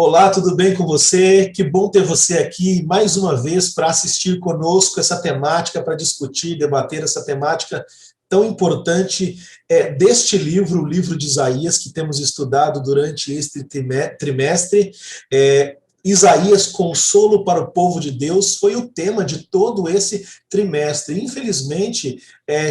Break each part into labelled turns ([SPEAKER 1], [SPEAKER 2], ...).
[SPEAKER 1] Olá, tudo bem com você? Que bom ter você aqui mais uma vez para assistir conosco essa temática, para discutir, debater essa temática tão importante deste livro, o livro de Isaías, que temos estudado durante este trimestre. Isaías, consolo para o povo de Deus, foi o tema de todo esse trimestre. Infelizmente,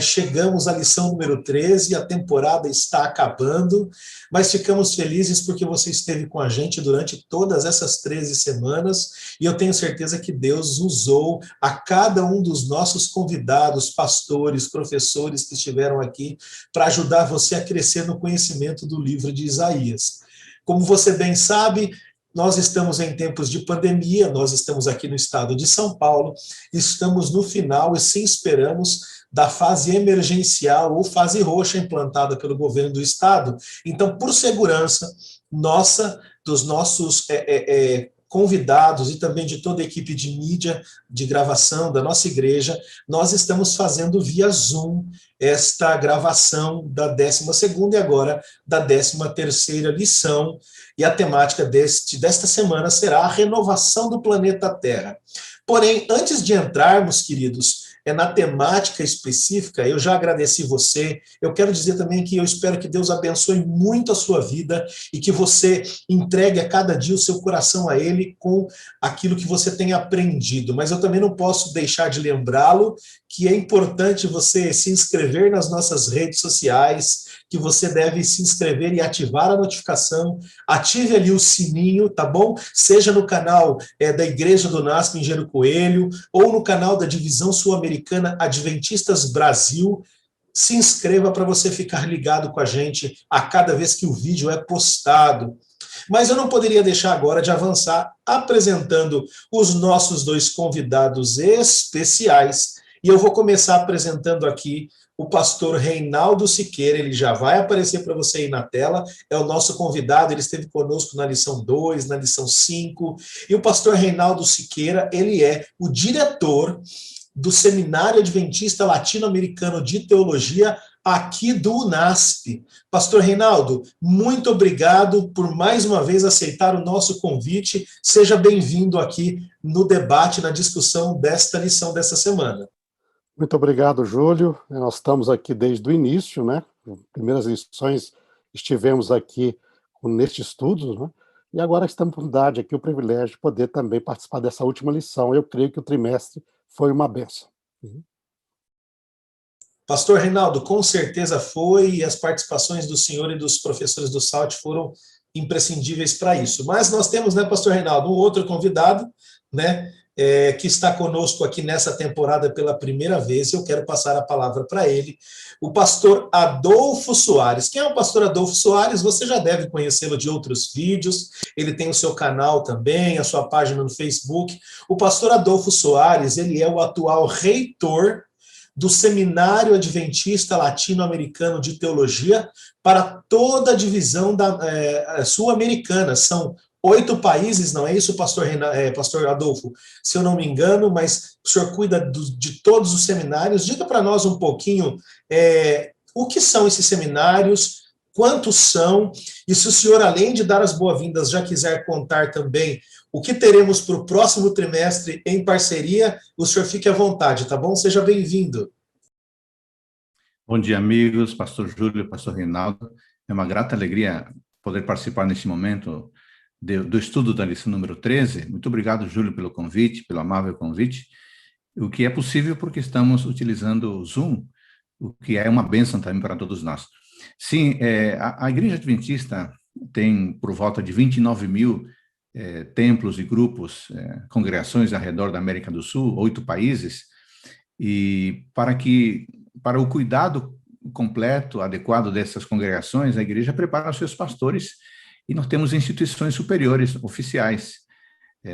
[SPEAKER 1] chegamos à lição número 13, a temporada está acabando, mas ficamos felizes porque você esteve com a gente durante todas essas 13 semanas, e eu tenho certeza que Deus usou a cada um dos nossos convidados, pastores, professores que estiveram aqui, para ajudar você a crescer no conhecimento do livro de Isaías. Como você bem sabe, nós estamos em tempos de pandemia, nós estamos aqui no estado de São Paulo, estamos no final e sim esperamos da fase emergencial ou fase roxa implantada pelo governo do estado. Então, por segurança nossa, dos nossos convidados e também de toda a equipe de mídia, de gravação da nossa igreja, nós estamos fazendo via Zoom esta gravação da 12ª e agora da 13ª lição, e a temática desta semana será a renovação do planeta Terra. Porém, antes de entrarmos, queridos, na temática específica, eu já agradeci você, eu quero dizer também que eu espero que Deus abençoe muito a sua vida e que você entregue a cada dia o seu coração a Ele com aquilo que você tem aprendido, mas eu também não posso deixar de lembrá-lo que é importante você se inscrever nas nossas redes sociais, que você deve se inscrever e ativar a notificação, ative ali o sininho, tá bom? Seja no canal da Igreja do NASP Engenheiro Coelho, ou no canal da Divisão Sul-Americana Adventistas Brasil. Se inscreva para você ficar ligado com a gente a cada vez que o vídeo é postado. Mas eu não poderia deixar agora de avançar apresentando os nossos dois convidados especiais, e eu vou começar apresentando aqui o pastor Reinaldo Siqueira. Ele já vai aparecer para você aí na tela, é o nosso convidado, ele esteve conosco na lição 2, na lição 5, e o pastor Reinaldo Siqueira, ele é o diretor do Seminário Adventista Latino-Americano de Teologia aqui do UNASP. Pastor Reinaldo, muito obrigado por mais uma vez aceitar o nosso convite, seja bem-vindo aqui no debate, na discussão desta lição dessa semana.
[SPEAKER 2] Muito obrigado, Júlio. Nós estamos aqui desde o início, né? Primeiras lições estivemos aqui neste estudo, né? E agora estamos com a oportunidade aqui, o privilégio de poder também participar dessa última lição. Eu creio que o trimestre foi uma bênção.
[SPEAKER 1] Pastor Reinaldo, com certeza foi, e as participações do senhor e dos professores do SALT foram imprescindíveis para isso. Mas nós temos, né, pastor Reinaldo, um outro convidado, né, que está conosco aqui nessa temporada pela primeira vez. Eu quero passar a palavra para ele, o pastor Adolfo Soares. Quem é o pastor Adolfo Soares? Você já deve conhecê-lo de outros vídeos, ele tem o seu canal também, a sua página no Facebook. O pastor Adolfo Soares, ele é o atual reitor do Seminário Adventista Latino-Americano de Teologia para toda a divisão sul-americana. São 8 países, não é isso, pastor Adolfo? Se eu não me engano, mas o senhor cuida de todos os seminários. Diga para nós um pouquinho o que são esses seminários, quantos são, e se o senhor, além de dar as boas-vindas, já quiser contar também o que teremos para o próximo trimestre em parceria, o senhor fique à vontade, tá bom? Seja bem-vindo.
[SPEAKER 3] Bom dia, amigos, pastor Júlio, pastor Reinaldo. É uma grata alegria poder participar neste momento do estudo da lição número 13. Muito obrigado, Júlio, pelo convite, pelo amável convite. O que é possível porque estamos utilizando o Zoom, o que é uma bênção também para todos nós. Sim, a Igreja Adventista tem por volta de 29 mil templos e grupos, congregações ao redor da América do Sul, 8 países, e para o cuidado completo, adequado dessas congregações, a igreja prepara os seus pastores, e nós temos instituições superiores oficiais.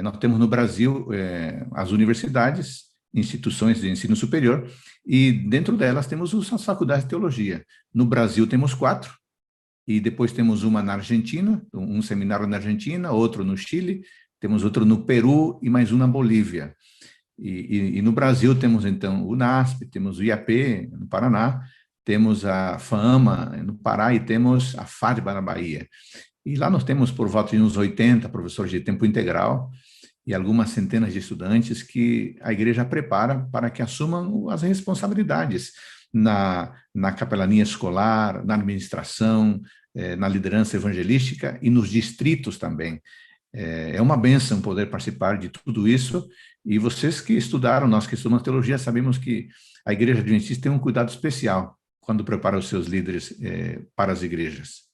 [SPEAKER 3] Nós temos no Brasil as universidades, instituições de ensino superior, e dentro delas temos as faculdades de teologia. No Brasil temos 4, e depois temos uma na Argentina, um seminário na Argentina, outro no Chile, temos outro no Peru e mais um na Bolívia. E no Brasil temos, então, o UNASP, temos o IAP, no Paraná, temos a FAMA, no Pará, e temos a FADBA, na Bahia. E lá nós temos por volta de uns 80 professores de tempo integral e algumas centenas de estudantes que a igreja prepara para que assumam as responsabilidades na capelania escolar, na administração, na liderança evangelística e nos distritos também. É uma bênção poder participar de tudo isso, e vocês que estudaram, nós que estudamos teologia, sabemos que a Igreja Adventista tem um cuidado especial quando prepara os seus líderes para as igrejas.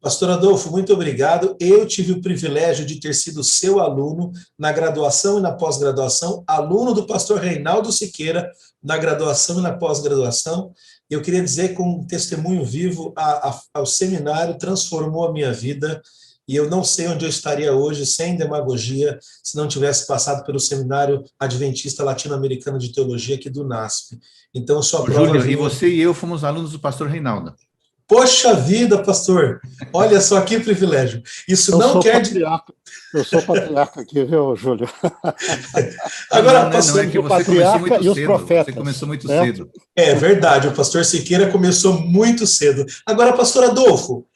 [SPEAKER 1] Pastor Adolfo, muito obrigado. Eu tive o privilégio de ter sido seu aluno na graduação e na pós-graduação, aluno do pastor Reinaldo Siqueira na graduação e na pós-graduação. Eu queria dizer, com um testemunho vivo, o seminário transformou a minha vida, e eu não sei onde eu estaria hoje, sem demagogia, se não tivesse passado pelo Seminário Adventista Latino-Americano de Teologia aqui do NASP. Então, eu sou a prova
[SPEAKER 3] Júlio,
[SPEAKER 1] viva.
[SPEAKER 3] e você e eu fomos alunos do pastor Reinaldo.
[SPEAKER 1] Poxa vida, pastor! Olha só que privilégio. Isso não quer dizer...
[SPEAKER 2] Eu sou patriarca aqui, viu, Júlio?
[SPEAKER 1] Agora,
[SPEAKER 3] não é que você começou muito cedo. Você começou muito cedo.
[SPEAKER 1] É verdade, o pastor Siqueira começou muito cedo. Agora, pastor Adolfo,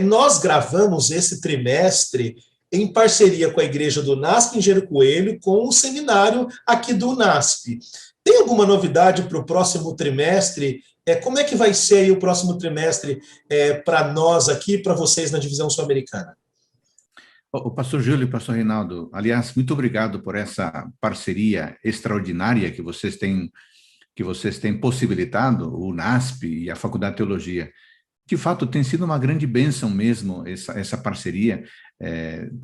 [SPEAKER 1] nós gravamos esse trimestre em parceria com a igreja do NASP em Engenheiro Coelho, com o seminário aqui do NASP. Tem alguma novidade para o próximo trimestre? Como é que vai ser aí o próximo trimestre para nós aqui, para vocês na divisão sul-americana?
[SPEAKER 3] O pastor Júlio e o pastor Reinaldo, aliás, muito obrigado por essa parceria extraordinária que vocês têm possibilitado, o NASP e a Faculdade de Teologia. De fato, tem sido uma grande bênção mesmo essa parceria,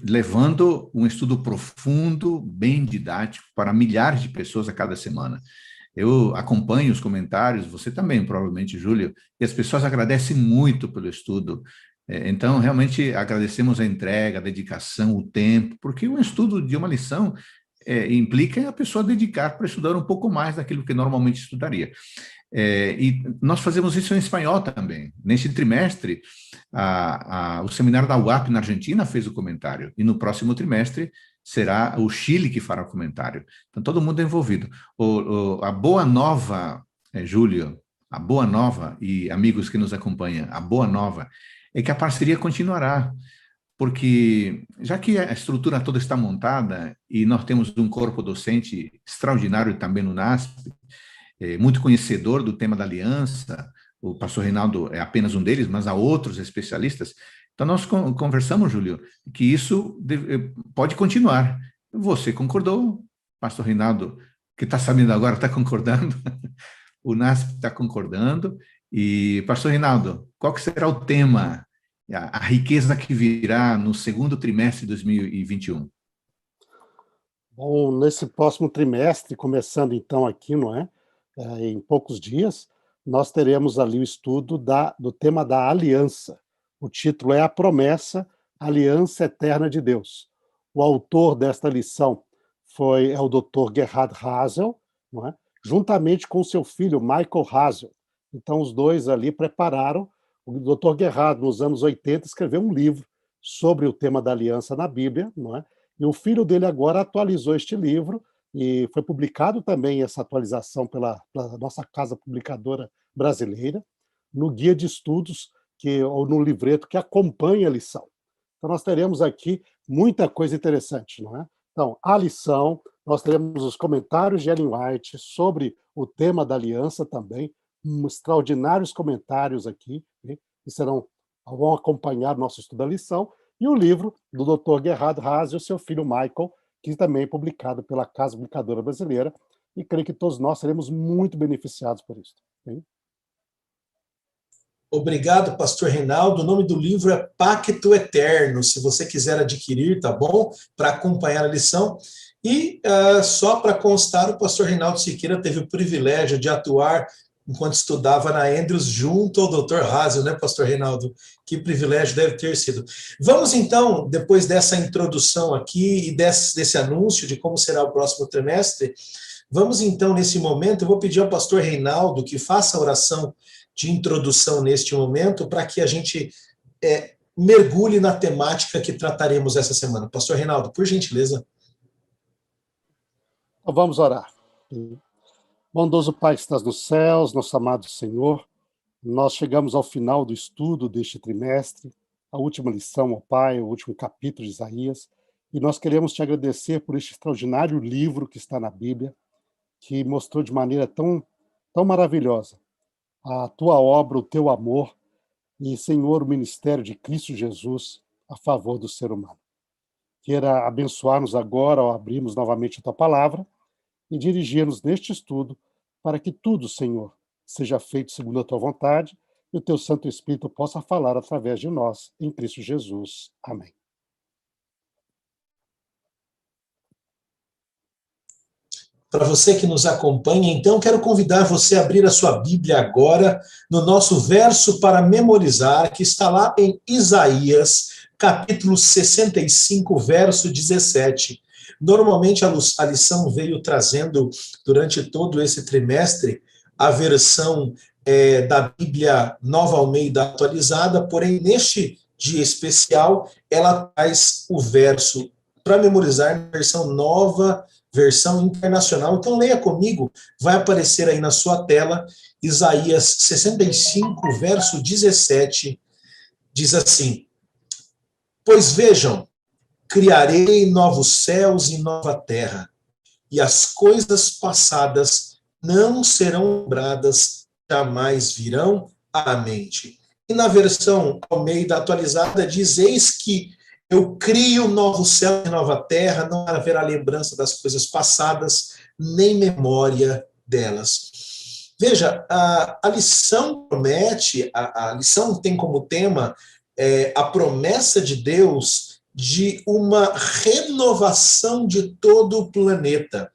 [SPEAKER 3] levando um estudo profundo, bem didático, para milhares de pessoas a cada semana. Eu acompanho os comentários, você também, provavelmente, Júlio, e as pessoas agradecem muito pelo estudo. Então, realmente, agradecemos a entrega, a dedicação, o tempo, porque um estudo de uma lição implica a pessoa dedicar para estudar um pouco mais daquilo que normalmente estudaria. E nós fazemos isso em espanhol também. Neste trimestre, o seminário da UAP na Argentina fez o comentário, e no próximo trimestre será o Chile que fará o comentário. Então, todo mundo é envolvido. A boa nova, Júlio, a boa nova, e amigos que nos acompanham, a boa nova é que a parceria continuará, porque já que a estrutura toda está montada e nós temos um corpo docente extraordinário também no NASP, muito conhecedor do tema da aliança, o pastor Reinaldo é apenas um deles, mas há outros especialistas. Então, nós conversamos, Júlio, que isso pode continuar. Você concordou, pastor Reinaldo, que está sabendo agora, está concordando, o NASP está concordando, e, pastor Reinaldo, qual que será o tema, a riqueza que virá no segundo trimestre de 2021?
[SPEAKER 2] Bom, nesse próximo trimestre, começando então aqui, não é? Em poucos dias, nós teremos ali o estudo do tema da aliança. O título é A Promessa, Aliança Eterna de Deus. O autor desta lição é o Dr. Gerhard Hasel, não é? Juntamente com seu filho, Michael Hasel. Então, os dois ali prepararam. O Dr. Gerhard, nos anos 80, escreveu um livro sobre o tema da aliança na Bíblia, não é? E o filho dele agora atualizou este livro, e foi publicado também essa atualização pela nossa casa publicadora brasileira, no guia de estudos, ou no livreto que acompanha a lição. Então, nós teremos aqui muita coisa interessante, não é? Então, a lição, nós teremos os comentários de Ellen White sobre o tema da aliança também, extraordinários comentários aqui, que vão acompanhar nosso estudo da lição, e o livro do Dr. Gerhard Hasel e o seu filho Michael, que também é publicado pela Casa Publicadora Brasileira, e creio que todos nós seremos muito beneficiados por isso. Hein?
[SPEAKER 1] Obrigado, pastor Reinaldo. O nome do livro é Pacto Eterno, se você quiser adquirir, tá bom? Para acompanhar a lição. E só para constar, o pastor Reinaldo Siqueira teve o privilégio de atuar enquanto estudava na Andrews junto ao Dr. Hasel, né, pastor Reinaldo? Que privilégio deve ter sido. Vamos então, depois dessa introdução aqui e desse anúncio de como será o próximo trimestre, vamos então, nesse momento, eu vou pedir ao pastor Reinaldo que faça a oração de introdução neste momento, para que a gente mergulhe na temática que trataremos essa semana. Pastor Reinaldo, por gentileza.
[SPEAKER 2] Então, vamos orar. Bondoso Pai que estás nos céus, nosso amado Senhor, nós chegamos ao final do estudo deste trimestre, a última lição, ó Pai, o último capítulo de Isaías, e nós queremos te agradecer por este extraordinário livro que está na Bíblia, que mostrou de maneira tão maravilhosa a tua obra, o teu amor e, Senhor, o ministério de Cristo Jesus a favor do ser humano. Queira abençoar-nos agora ao abrirmos novamente a tua palavra e dirigir-nos neste estudo para que tudo, Senhor, seja feito segundo a tua vontade e o teu Santo Espírito possa falar através de nós, em Cristo Jesus. Amém.
[SPEAKER 1] Para você que nos acompanha, então, quero convidar você a abrir a sua Bíblia agora no nosso verso para memorizar, que está lá em Isaías, capítulo 65, verso 17. Normalmente a lição veio trazendo, durante todo esse trimestre, a versão da Bíblia Nova Almeida atualizada, porém, neste dia especial, ela traz o verso para memorizar na versão nova, versão internacional. Então, leia comigo, vai aparecer aí na sua tela, Isaías 65, verso 17, diz assim: Pois vejam, criarei novos céus e nova terra, e as coisas passadas não serão lembradas, jamais virão à mente. E na versão Almeida atualizada diz: Eis que eu crio novo céu e nova terra, não haverá lembrança das coisas passadas, nem memória delas. Veja, a lição promete, a lição tem como tema a promessa de Deus de uma renovação de todo o planeta.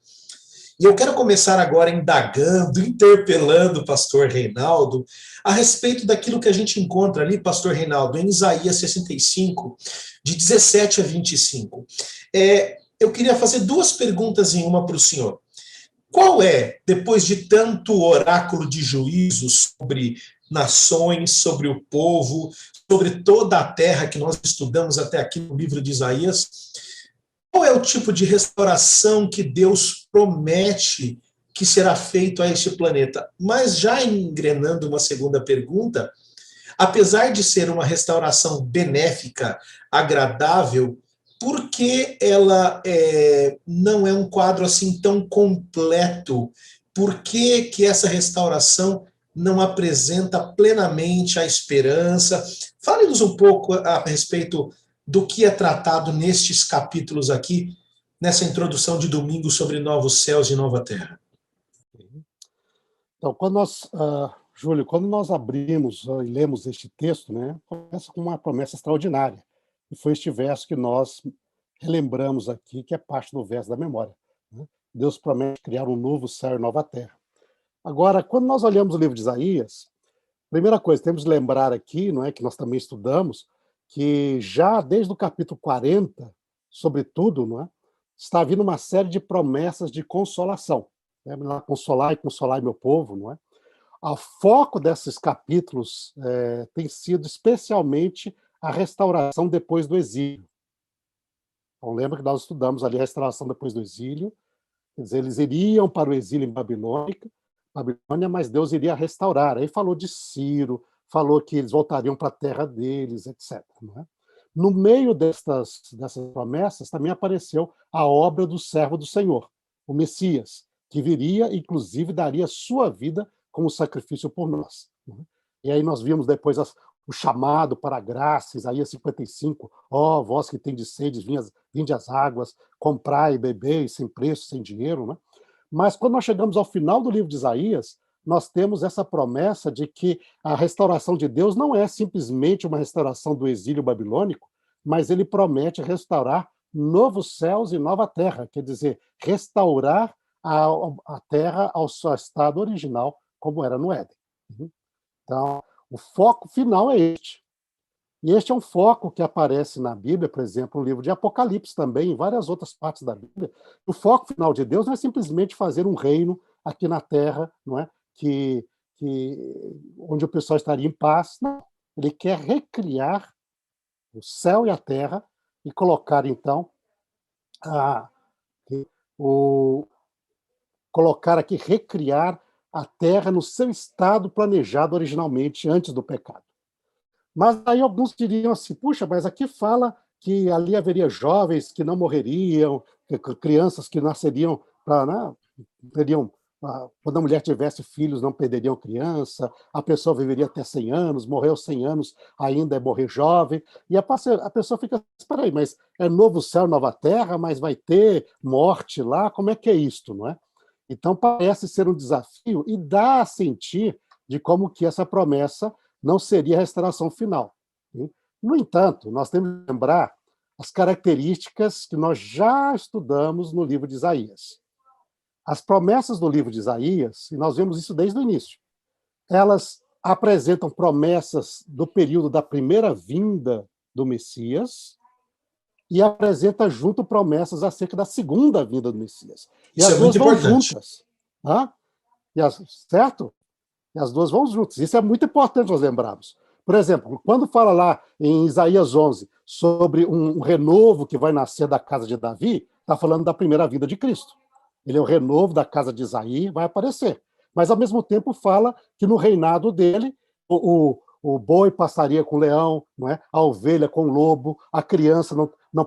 [SPEAKER 1] E eu quero começar agora indagando, interpelando o pastor Reinaldo a respeito daquilo que a gente encontra ali, pastor Reinaldo, em Isaías 65, de 17 a 25. Eu queria fazer duas perguntas em uma para o senhor. Qual é, depois de tanto oráculo de juízo sobre nações, sobre o povo, sobre toda a terra que nós estudamos até aqui no livro de Isaías, qual é o tipo de restauração que Deus promete que será feito a este planeta? Mas já engrenando uma segunda pergunta, apesar de ser uma restauração benéfica, agradável, por que ela não é um quadro assim tão completo? Por que essa restauração não apresenta plenamente a esperança? Fale-nos um pouco a respeito do que é tratado nestes capítulos aqui, nessa introdução de domingo sobre novos céus e nova terra.
[SPEAKER 2] Então, Júlio, quando nós abrimos e lemos este texto, né, começa com uma promessa extraordinária. E foi este verso que nós relembramos aqui, que é parte do verso da memória, né? Deus promete criar um novo céu e nova terra. Agora, quando nós olhamos o livro de Isaías, primeira coisa, temos que lembrar aqui, não é, que nós também estudamos, que já desde o capítulo 40, sobretudo, não é, está havendo uma série de promessas de consolação. Né? Consolar e consolar meu povo, não é? O foco desses capítulos tem sido especialmente a restauração depois do exílio. Então, lembra que nós estudamos ali a restauração depois do exílio, quer dizer, eles iriam para o exílio em Babilônia, mas Deus iria restaurar. Aí falou de Ciro, falou que eles voltariam para a terra deles, etc. Não é? No meio dessas promessas também apareceu a obra do servo do Senhor, o Messias, que viria, inclusive, daria sua vida como sacrifício por nós. Não é? E aí nós vimos depois o chamado para a graça, Isaías 55, ó, vós que tendes sede, vinde às águas, comprai e bebei, sem preço, sem dinheiro, né? Mas quando nós chegamos ao final do livro de Isaías, nós temos essa promessa de que a restauração de Deus não é simplesmente uma restauração do exílio babilônico, mas ele promete restaurar novos céus e nova terra, quer dizer, restaurar a terra ao seu estado original, como era no Éden. Então, o foco final é este. E este é um foco que aparece na Bíblia, por exemplo, no livro de Apocalipse também, em várias outras partes da Bíblia. O foco final de Deus não é simplesmente fazer um reino aqui na Terra, não é? Onde o pessoal estaria em paz. Não. Ele quer recriar o céu e a terra e colocar, então, recriar a terra no seu estado planejado originalmente, antes do pecado. Mas aí alguns diriam assim, puxa, mas aqui fala que ali haveria jovens que não morreriam, crianças que nasceriam para, né, teriam, quando a mulher tivesse filhos, não perderiam criança, a pessoa viveria até 100 anos, morreu 100 anos, ainda é morrer jovem, e a pessoa fica, espera aí, mas é novo céu, nova terra, mas vai ter morte lá, como é que é isto, não é? Então parece ser um desafio e dá a sentir de como que essa promessa não seria a restauração final. No entanto, nós temos que lembrar as características que nós já estudamos no livro de Isaías. As promessas do livro de Isaías, e nós vemos isso desde o início, elas apresentam promessas do período da primeira vinda do Messias e apresenta junto promessas acerca da segunda vinda do Messias. E
[SPEAKER 1] isso
[SPEAKER 2] as
[SPEAKER 1] é
[SPEAKER 2] duas
[SPEAKER 1] muito
[SPEAKER 2] vão
[SPEAKER 1] importante.
[SPEAKER 2] juntas. Certo? E as duas vão juntas. Isso é muito importante nós lembrarmos. Por exemplo, quando fala lá em Isaías 11 sobre um renovo que vai nascer da casa de Davi, está falando da primeira vinda de Cristo. Ele é o renovo da casa de Isaí, vai aparecer. Mas, ao mesmo tempo, fala que no reinado dele, o boi passaria com o leão, não é? A ovelha com o lobo, a criança não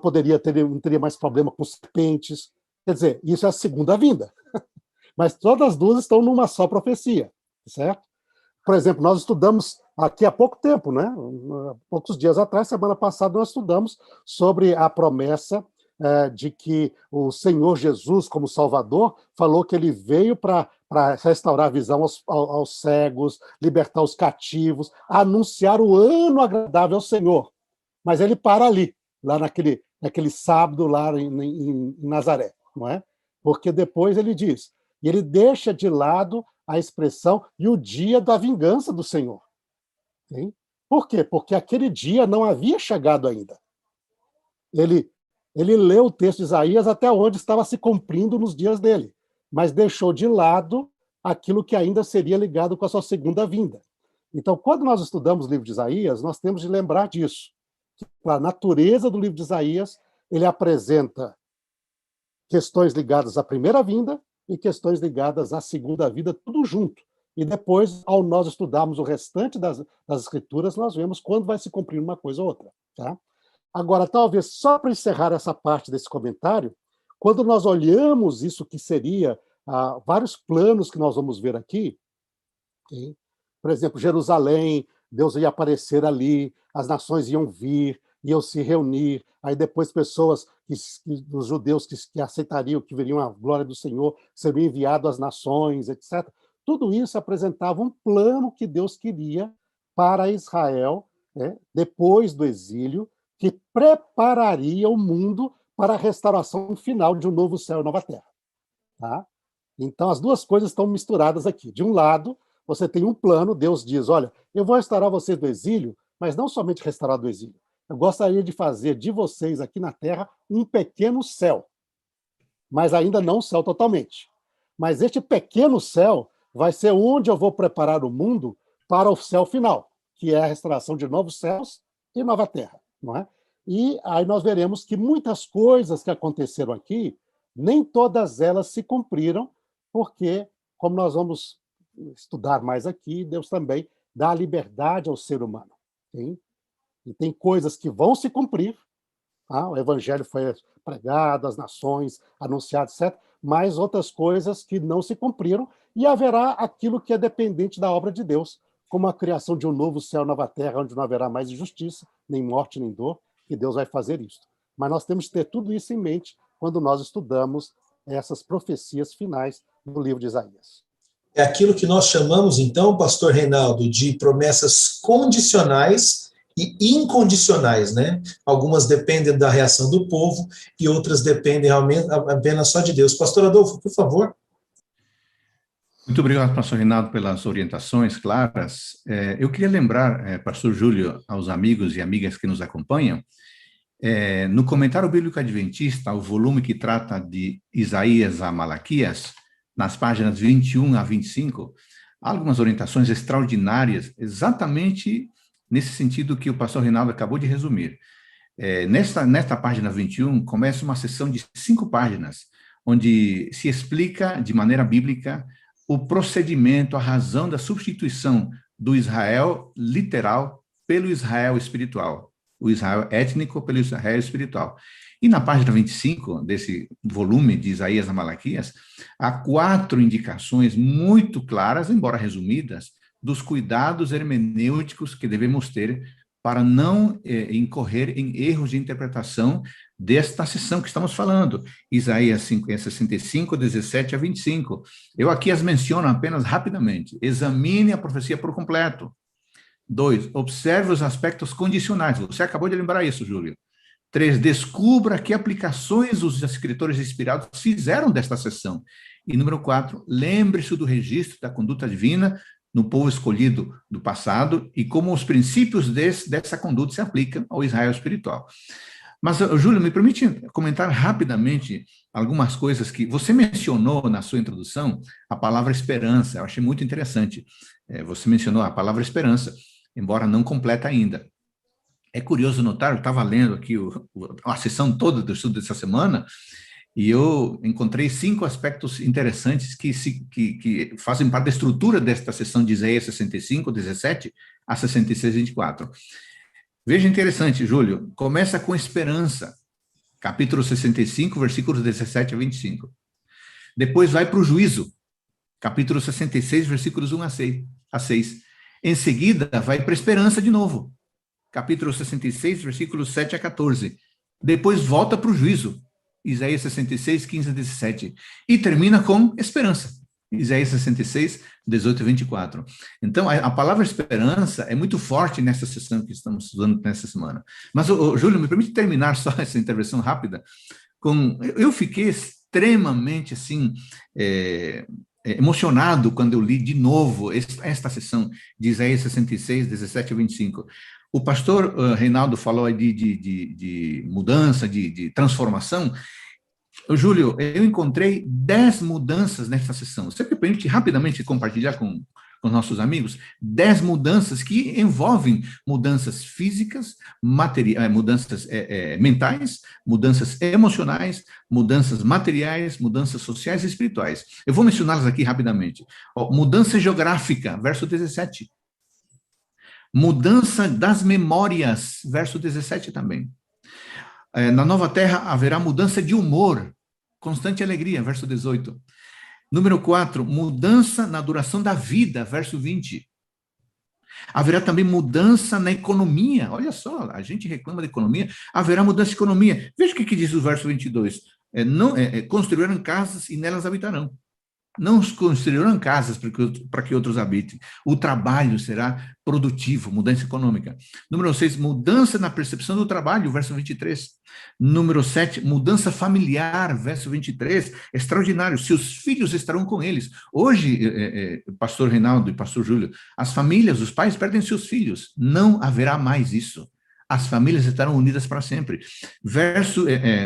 [SPEAKER 2] teria mais problema com serpentes. Quer dizer, isso é a segunda vinda. Mas todas as duas estão numa só profecia, certo? Por exemplo, nós estudamos aqui há pouco tempo, né? Poucos dias atrás, semana passada, nós estudamos sobre a promessa de que o Senhor Jesus, como Salvador, falou que ele veio para restaurar a visão aos cegos, libertar os cativos, anunciar o ano agradável ao Senhor. Mas ele para ali, lá naquele sábado lá em Nazaré, não é? Porque depois ele diz, e ele deixa de lado a expressão e o dia da vingança do Senhor. Hein? Por quê? Porque aquele dia não havia chegado ainda. Ele leu o texto de Isaías até onde estava se cumprindo nos dias dele, mas deixou de lado aquilo que ainda seria ligado com a sua segunda vinda. Então, quando nós estudamos o livro de Isaías, nós temos de lembrar disso. A natureza do livro de Isaías, ele apresenta questões ligadas à primeira vinda e questões ligadas à segunda vinda, tudo junto. E depois, ao nós estudarmos o restante das escrituras, nós vemos quando vai se cumprir uma coisa ou outra. Tá? Agora, talvez, só para encerrar essa parte desse comentário, quando nós olhamos isso que seria vários planos que nós vamos ver aqui, okay? Por exemplo, Jerusalém, Deus ia aparecer ali, as nações iam vir, iam se reunir, aí depois pessoas, os judeus que aceitariam, que veriam a glória do Senhor, seriam enviados às nações, etc. Tudo isso apresentava um plano que Deus queria para Israel, né, depois do exílio, que prepararia o mundo para a restauração final de um novo céu e nova terra. Tá? Então, as duas coisas estão misturadas aqui. De um lado, você tem um plano, Deus diz, olha, eu vou restaurar vocês do exílio, mas não somente restaurar do exílio. Eu gostaria de fazer de vocês aqui na Terra um pequeno céu, mas ainda não um céu totalmente. Mas este pequeno céu vai ser onde eu vou preparar o mundo para o céu final, que é a restauração de novos céus e nova terra. Não é? E aí nós veremos que muitas coisas que aconteceram aqui, nem todas elas se cumpriram, porque, como nós vamos estudar mais aqui, Deus também dá liberdade ao ser humano. Hein? E tem coisas que vão se cumprir, tá? O evangelho foi pregado às nações, anunciado, etc., mas outras coisas que não se cumpriram, e haverá aquilo que é dependente da obra de Deus, como a criação de um novo céu e nova terra, onde não haverá mais injustiça, nem morte, nem dor, que Deus vai fazer isso. Mas nós temos que ter tudo isso em mente quando nós estudamos essas profecias finais do livro de Isaías.
[SPEAKER 1] É aquilo que nós chamamos, então, pastor Reinaldo, de promessas condicionais e incondicionais, né? Algumas dependem da reação do povo e outras dependem realmente apenas só de Deus. Pastor Adolfo, por favor.
[SPEAKER 3] Muito obrigado, pastor Reinaldo, pelas orientações claras. Eu queria lembrar, pastor Júlio, aos amigos e amigas que nos acompanham, no Comentário Bíblico Adventista, o volume que trata de Isaías a Malaquias, nas páginas 21 a 25, há algumas orientações extraordinárias, exatamente nesse sentido que o pastor Reinaldo acabou de resumir. Nesta página 21, começa uma sessão de 5 páginas, onde se explica, de maneira bíblica, o procedimento, a razão da substituição do Israel literal pelo Israel espiritual. O Israel étnico pelo Israel espiritual. E na página 25 desse volume de Isaías a Malaquias, há 4 indicações muito claras, embora resumidas, dos cuidados hermenêuticos que devemos ter para não incorrer em erros de interpretação desta seção que estamos falando. Isaías 65, 17 a 25. Eu aqui as menciono apenas rapidamente. Examine a profecia por completo. 2, observe os aspectos condicionais. Você acabou de lembrar isso, Júlio. 3, descubra que aplicações os escritores inspirados fizeram desta seção. E número 4, lembre-se do registro da conduta divina no povo escolhido do passado e como os princípios dessa conduta se aplicam ao Israel espiritual. Mas, Júlio, me permite comentar rapidamente algumas coisas que você mencionou na sua introdução, a palavra esperança. Eu achei muito interessante. Você mencionou a palavra esperança, embora não completa ainda. É curioso notar, eu estava lendo aqui a sessão toda do estudo dessa semana, e eu encontrei 5 aspectos interessantes que fazem parte da estrutura desta sessão de Isaías 65, 17 a 66, 24. Veja interessante, Júlio, começa com esperança, capítulo 65, versículos 17 a 25. Depois vai para o juízo, capítulo 66, versículos 1 a 6. Em seguida, vai para a esperança de novo, capítulo 66, versículos 7 a 14. Depois volta para o juízo, Isaías 66, 15 a 17. E termina com esperança, Isaías 66, 18 a 24. Então, a palavra esperança é muito forte nessa sessão que estamos usando nessa semana. Mas, Júlio, me permite terminar só essa intervenção rápida com... Eu fiquei extremamente, assim... emocionado quando eu li de novo esta sessão de Isaías 66, 17 a 25. O pastor Reinaldo falou aí de mudança, de transformação. Júlio, eu encontrei 10 mudanças nesta sessão. Você me permite rapidamente compartilhar com os nossos amigos? 10 mudanças que envolvem mudanças físicas, mudanças mentais, mudanças emocionais, mudanças materiais, mudanças sociais e espirituais. Eu vou mencioná-las aqui rapidamente. Mudança geográfica, verso 17. Mudança das memórias, verso 17 também. Na nova terra haverá mudança de humor, constante alegria, verso 18. Número 4, mudança na duração da vida, verso 20. Haverá também mudança na economia, olha só, a gente reclama da economia, haverá mudança de economia. Veja o que diz o verso 22. Construirão casas e nelas habitarão. Não construirão casas para que outros habitem. O trabalho será produtivo, mudança econômica. Número 6, mudança na percepção do trabalho, verso 23. Número 7, mudança familiar, verso 23. Extraordinário, seus filhos estarão com eles. Hoje, pastor Reinaldo e pastor Júlio, as famílias, os pais perdem seus filhos. Não haverá mais isso. As famílias estarão unidas para sempre.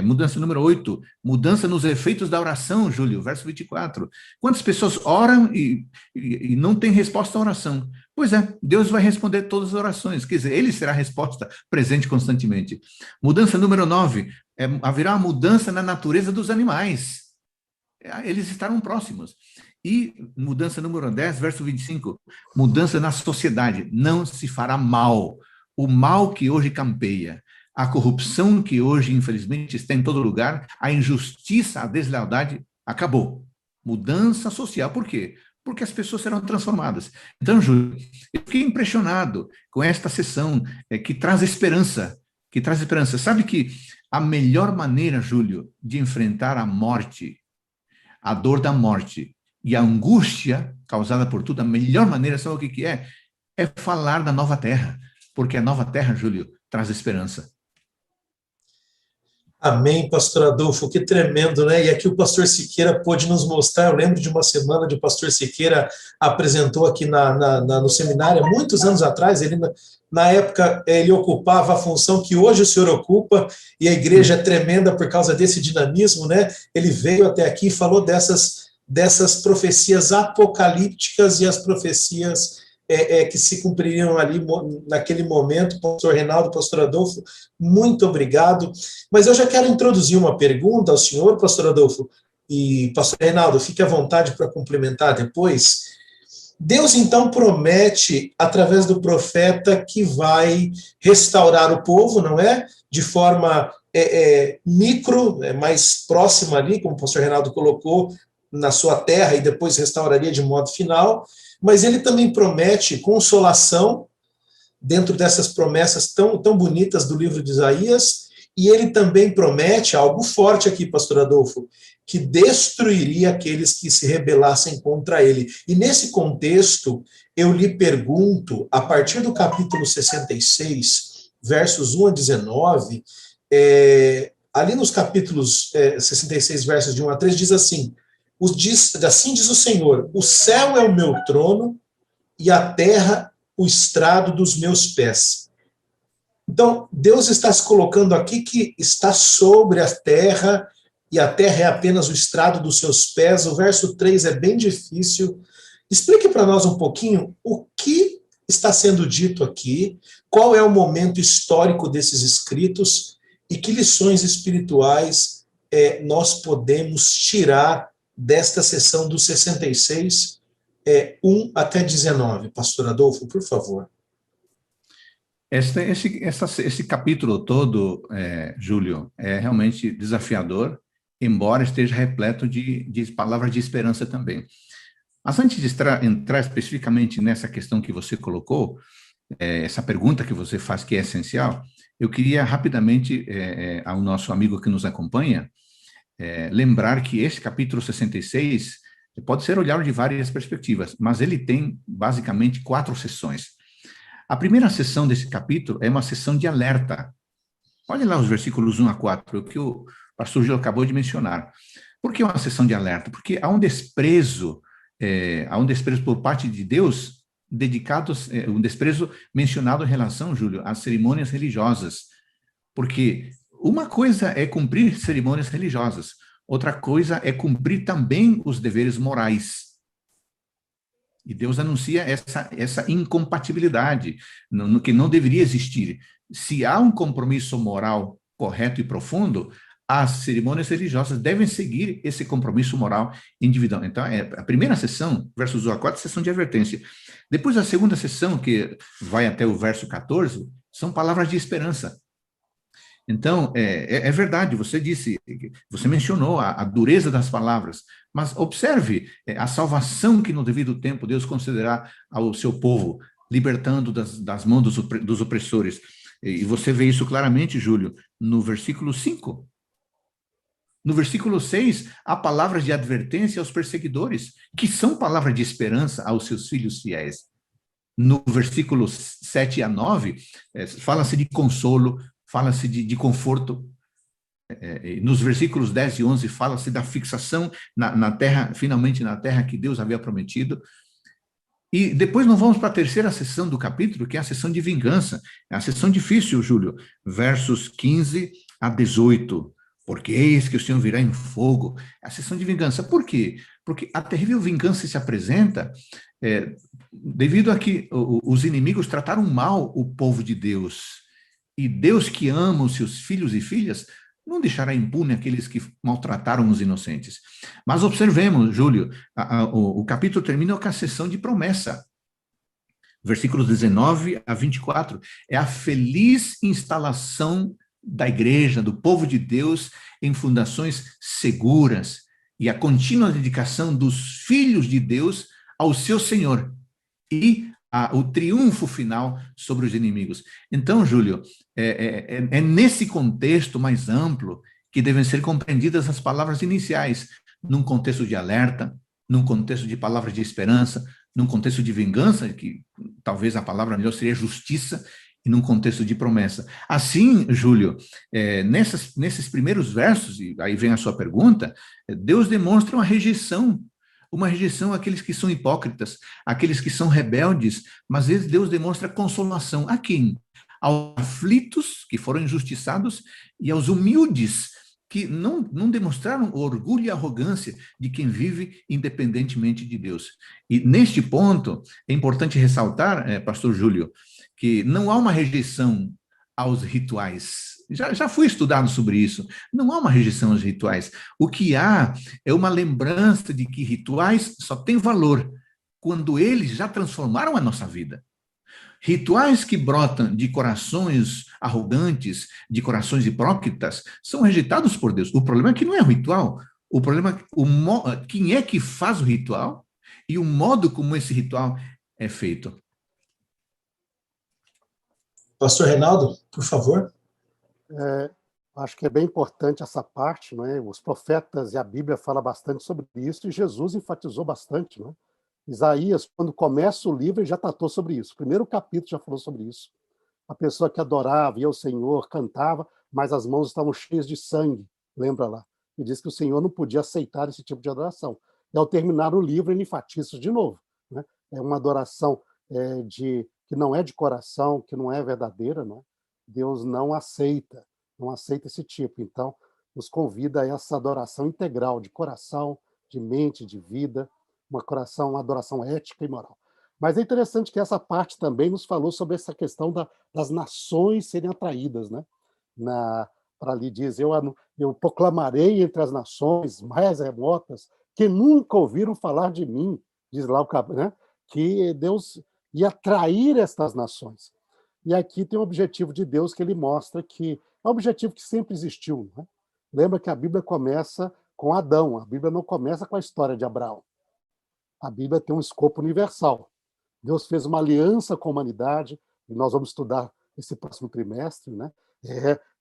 [SPEAKER 3] Mudança número 8, mudança nos efeitos da oração, Júlio, verso 24. Quantas pessoas oram e não têm resposta à oração? Pois é, Deus vai responder todas as orações, quer dizer, Ele será a resposta presente constantemente. Mudança número 9, haverá uma mudança na natureza dos animais. Eles estarão próximos. E mudança número 10, verso 25, mudança na sociedade, não se fará mal. O mal que hoje campeia, a corrupção que hoje, infelizmente, está em todo lugar, a injustiça, a deslealdade, acabou. Mudança social. Por quê? Porque as pessoas serão transformadas. Então, Júlio, eu fiquei impressionado com esta sessão que traz esperança. Sabe que a melhor maneira, Júlio, de enfrentar a morte, a dor da morte e a angústia causada por tudo, a melhor maneira, sabe o que é? É falar da nova terra. Porque a nova terra, Júlio, traz esperança.
[SPEAKER 1] Amém, pastor Adolfo, que tremendo, né? E aqui o pastor Siqueira pôde nos mostrar, eu lembro de uma semana de o pastor Siqueira apresentou aqui no seminário, muitos anos atrás, ele, na época, ele ocupava a função que hoje o senhor ocupa, e a igreja é tremenda por causa desse dinamismo, né? Ele veio até aqui e falou dessas profecias apocalípticas e as profecias que se cumpririam ali naquele momento. Pastor Reinaldo, pastor Adolfo, muito obrigado. Mas eu já quero introduzir uma pergunta ao senhor, pastor Adolfo, e pastor Reinaldo, fique à vontade para complementar depois. Deus, então, promete, através do profeta, que vai restaurar o povo, não é? De forma micro, mais próxima ali, como o pastor Reinaldo colocou, na sua terra, e depois restauraria de modo final. Mas ele também promete consolação, dentro dessas promessas tão bonitas do livro de Isaías, e ele também promete algo forte aqui, pastor Adolfo, que destruiria aqueles que se rebelassem contra ele. E nesse contexto, eu lhe pergunto, a partir do capítulo 66, versos 1 a 19, ali nos capítulos 66, versos de 1 a 3, diz assim, assim diz o Senhor, o céu é o meu trono e a terra o estrado dos meus pés. Então, Deus está se colocando aqui que está sobre a terra, e a terra é apenas o estrado dos seus pés. O verso 3 é bem difícil. Explique para nós um pouquinho o que está sendo dito aqui, qual é o momento histórico desses escritos e que lições espirituais nós podemos tirar desta sessão dos 66, 1 até 19. Pastor Adolfo, por favor.
[SPEAKER 3] Esse capítulo todo, Júlio, é realmente desafiador, embora esteja repleto de palavras de esperança também. Mas antes de entrar especificamente nessa questão que você colocou, essa pergunta que você faz, que é essencial, eu queria rapidamente, ao nosso amigo que nos acompanha, lembrar que esse capítulo 66 pode ser olhado de várias perspectivas, mas ele tem basicamente 4 sessões. A primeira sessão desse capítulo é uma sessão de alerta. Olha lá os versículos 1 a 4, que o pastor Gil acabou de mencionar. Por que uma sessão de alerta? Porque há um desprezo por parte de Deus, um desprezo mencionado em relação, Júlio, às cerimônias religiosas. Porque uma coisa é cumprir cerimônias religiosas, outra coisa é cumprir também os deveres morais. E Deus anuncia essa incompatibilidade, no que não deveria existir. Se há um compromisso moral correto e profundo, as cerimônias religiosas devem seguir esse compromisso moral individual. Então, a primeira sessão, versos 1 a 4, sessão de advertência. Depois, a segunda sessão, que vai até o verso 14, são palavras de esperança. Então, é verdade, você mencionou a dureza das palavras, mas observe a salvação que no devido tempo Deus concederá ao seu povo, libertando das mãos dos opressores. E você vê isso claramente, Júlio, no versículo 5. No versículo 6, há palavras de advertência aos perseguidores, que são palavras de esperança aos seus filhos fiéis. No versículo 7 a 9, fala-se de consolo, fala-se de conforto. Nos versículos 10 e 11, fala-se da fixação na terra, finalmente na terra que Deus havia prometido. E depois nós vamos para a terceira sessão do capítulo, que é a sessão de vingança. É a sessão difícil, Júlio. Versos 15 a 18. Porque eis que o Senhor virá em fogo. É a sessão de vingança. Por quê? Porque a terrível vingança se apresenta devido a que os inimigos trataram mal o povo de Deus. E Deus, que ama os seus filhos e filhas, não deixará impune aqueles que maltrataram os inocentes. Mas observemos, Júlio, o capítulo termina com a sessão de promessa. Versículos 19 a 24. É a feliz instalação da igreja, do povo de Deus, em fundações seguras, e a contínua dedicação dos filhos de Deus ao seu Senhor. E o triunfo final sobre os inimigos. Então, Júlio, é nesse contexto mais amplo que devem ser compreendidas as palavras iniciais, num contexto de alerta, num contexto de palavras de esperança, num contexto de vingança, que talvez a palavra melhor seria justiça, e num contexto de promessa. Assim, Júlio, nesses primeiros versos, e aí vem a sua pergunta, Deus demonstra uma rejeição àqueles que são hipócritas, àqueles que são rebeldes, mas Deus demonstra consolação. A quem? Aos aflitos, que foram injustiçados, e aos humildes, que não demonstraram o orgulho e a arrogância de quem vive independentemente de Deus. E neste ponto, é importante ressaltar, pastor Júlio, que não há uma rejeição aos rituais. Já fui estudado sobre isso. Não há uma rejeição aos rituais. O que há é uma lembrança de que rituais só têm valor quando eles já transformaram a nossa vida. Rituais que brotam de corações arrogantes, de corações hipócritas, são rejeitados por Deus. O problema é que não é o ritual. O problema é quem é que faz o ritual e o modo como esse ritual é feito.
[SPEAKER 1] Pastor Reinaldo, por favor.
[SPEAKER 2] Acho que é bem importante essa parte, não é? Os profetas e a Bíblia falam bastante sobre isso, e Jesus enfatizou bastante, não é? Isaías, quando começa o livro, ele já tratou sobre isso. O primeiro capítulo já falou sobre isso. A pessoa que adorava, ia ao Senhor, cantava, mas as mãos estavam cheias de sangue, lembra lá? E diz que o Senhor não podia aceitar esse tipo de adoração. E ao terminar o livro, ele enfatiza isso de novo, né? É uma adoração que não é de coração, que não é verdadeira, não é? Deus não aceita esse tipo. Então, nos convida a essa adoração integral, de coração, de mente, de vida, uma adoração ética e moral. Mas é interessante que essa parte também nos falou sobre essa questão das nações serem atraídas, né? Para ali diz, eu proclamarei entre as nações mais remotas que nunca ouviram falar de mim, diz lá né? Que Deus ia atrair estas nações. E aqui tem um objetivo de Deus que ele mostra que é um objetivo que sempre existiu, né? Lembra que a Bíblia começa com Adão, a Bíblia não começa com a história de Abraão. A Bíblia tem um escopo universal. Deus fez uma aliança com a humanidade, e nós vamos estudar esse próximo trimestre, né?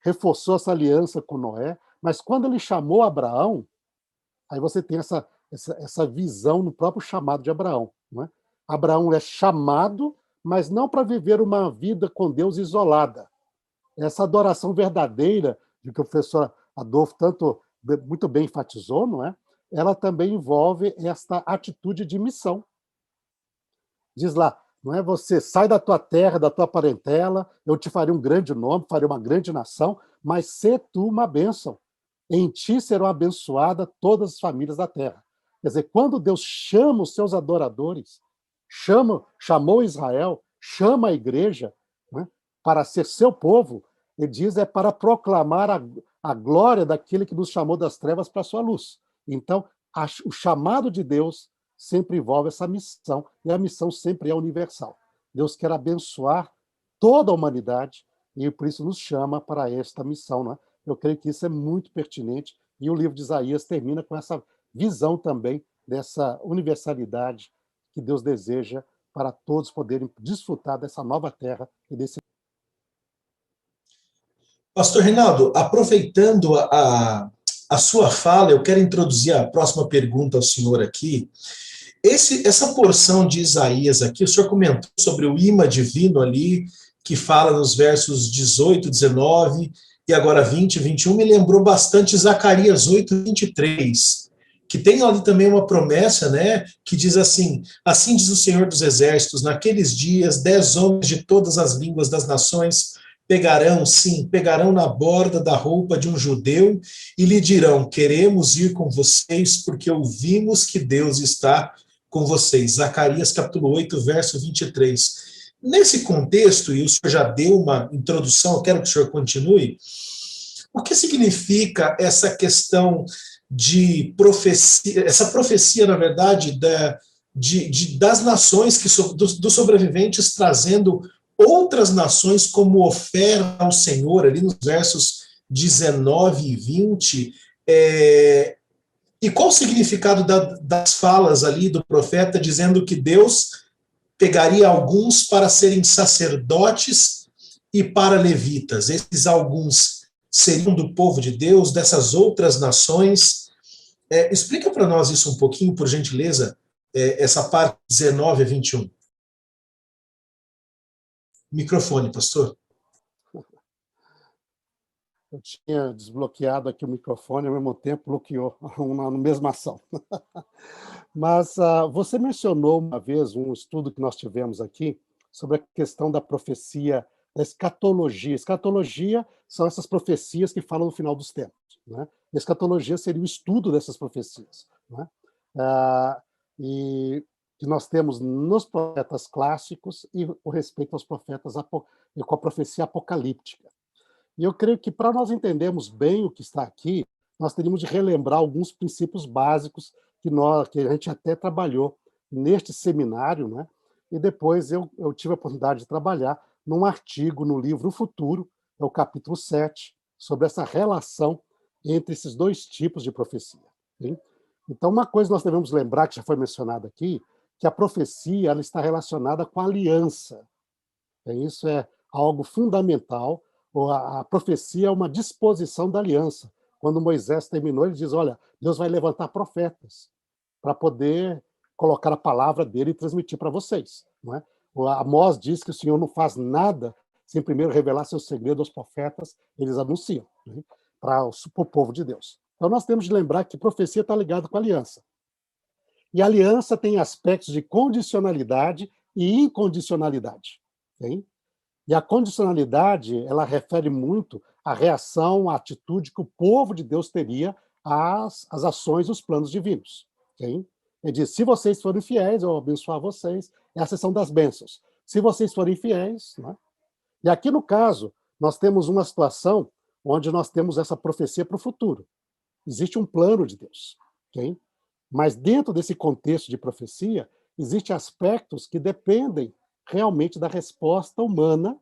[SPEAKER 2] Reforçou essa aliança com Noé, mas quando ele chamou Abraão, aí você tem essa visão no próprio chamado de Abraão, né? Abraão é chamado, mas não para viver uma vida com Deus isolada. Essa adoração verdadeira, de que o professor Adolfo muito bem enfatizou, não é? Ela também envolve esta atitude de missão. Diz lá, não é? Você sai da tua terra, da tua parentela, eu te farei um grande nome, farei uma grande nação, mas sê tu uma bênção. Em ti serão abençoadas todas as famílias da terra. Quer dizer, quando Deus chama os seus adoradores, chamou Israel, chama a igreja, né, para ser seu povo, ele diz para proclamar a glória daquele que nos chamou das trevas para a sua luz. Então, o chamado de Deus sempre envolve essa missão, e a missão sempre é universal. Deus quer abençoar toda a humanidade, e por isso nos chama para esta missão, né? Eu creio que isso é muito pertinente, e o livro de Isaías termina com essa visão também dessa universalidade que Deus deseja para todos poderem desfrutar dessa nova terra e desse...
[SPEAKER 1] Pastor Reinaldo, aproveitando a sua fala, eu quero introduzir a próxima pergunta ao senhor aqui. Essa porção de Isaías aqui, o senhor comentou sobre o imã divino ali, que fala nos versos 18, 19 e agora 20 e 21, me lembrou bastante Zacarias 8, 23, que tem ali também uma promessa, né, que diz assim diz o Senhor dos Exércitos, naqueles dias 10 homens de todas as línguas das nações pegarão na borda da roupa de um judeu e lhe dirão, queremos ir com vocês porque ouvimos que Deus está com vocês. Zacarias capítulo 8, verso 23. Nesse contexto, e o senhor já deu uma introdução, eu quero que o senhor continue, o que significa essa questão de profecia, essa profecia, na verdade, das nações, dos sobreviventes trazendo outras nações como oferta ao Senhor, ali nos versos 19 e 20, e qual o significado das falas ali do profeta, dizendo que Deus pegaria alguns para serem sacerdotes e para levitas. Esses alguns seriam do povo de Deus, dessas outras nações. Explica para nós isso um pouquinho, por gentileza, essa parte 19 a 21. Microfone, pastor.
[SPEAKER 2] Eu tinha desbloqueado aqui o microfone, ao mesmo tempo bloqueou na mesma ação. Mas você mencionou uma vez um estudo que nós tivemos aqui sobre a questão da profecia, da escatologia. Escatologia são essas profecias que falam no final dos tempos, né? Escatologia seria o estudo dessas profecias, né? E que nós temos nos profetas clássicos e com respeito aos profetas e com a profecia apocalíptica. E eu creio que para nós entendermos bem o que está aqui, nós teríamos de relembrar alguns princípios básicos que a gente até trabalhou neste seminário, né? E depois eu tive a oportunidade de trabalhar num artigo no livro O Futuro, é o capítulo 7, sobre essa relação entre esses dois tipos de profecia. Hein? Então, uma coisa nós devemos lembrar, que já foi mencionada aqui, que a profecia ela está relacionada com a aliança. Isso é algo fundamental. A profecia é uma disposição da aliança. Quando Moisés terminou, ele diz, olha, Deus vai levantar profetas para poder colocar a palavra dele e transmitir para vocês. Não é? Amós diz que o Senhor não faz nada sem primeiro revelar seu segredo aos profetas, eles anunciam, né? Para o povo de Deus. Então nós temos de lembrar que profecia está ligada com a aliança. E a aliança tem aspectos de condicionalidade e incondicionalidade. Okay? E a condicionalidade, ela refere muito à reação, à atitude que o povo de Deus teria às ações, os planos divinos. Okay? Ele diz, se vocês forem fiéis, eu vou abençoar vocês. É a sessão das bênçãos. Se vocês forem fiéis... Né? E aqui, no caso, nós temos uma situação onde nós temos essa profecia para o futuro. Existe um plano de Deus. Okay? Mas dentro desse contexto de profecia, existem aspectos que dependem realmente da resposta humana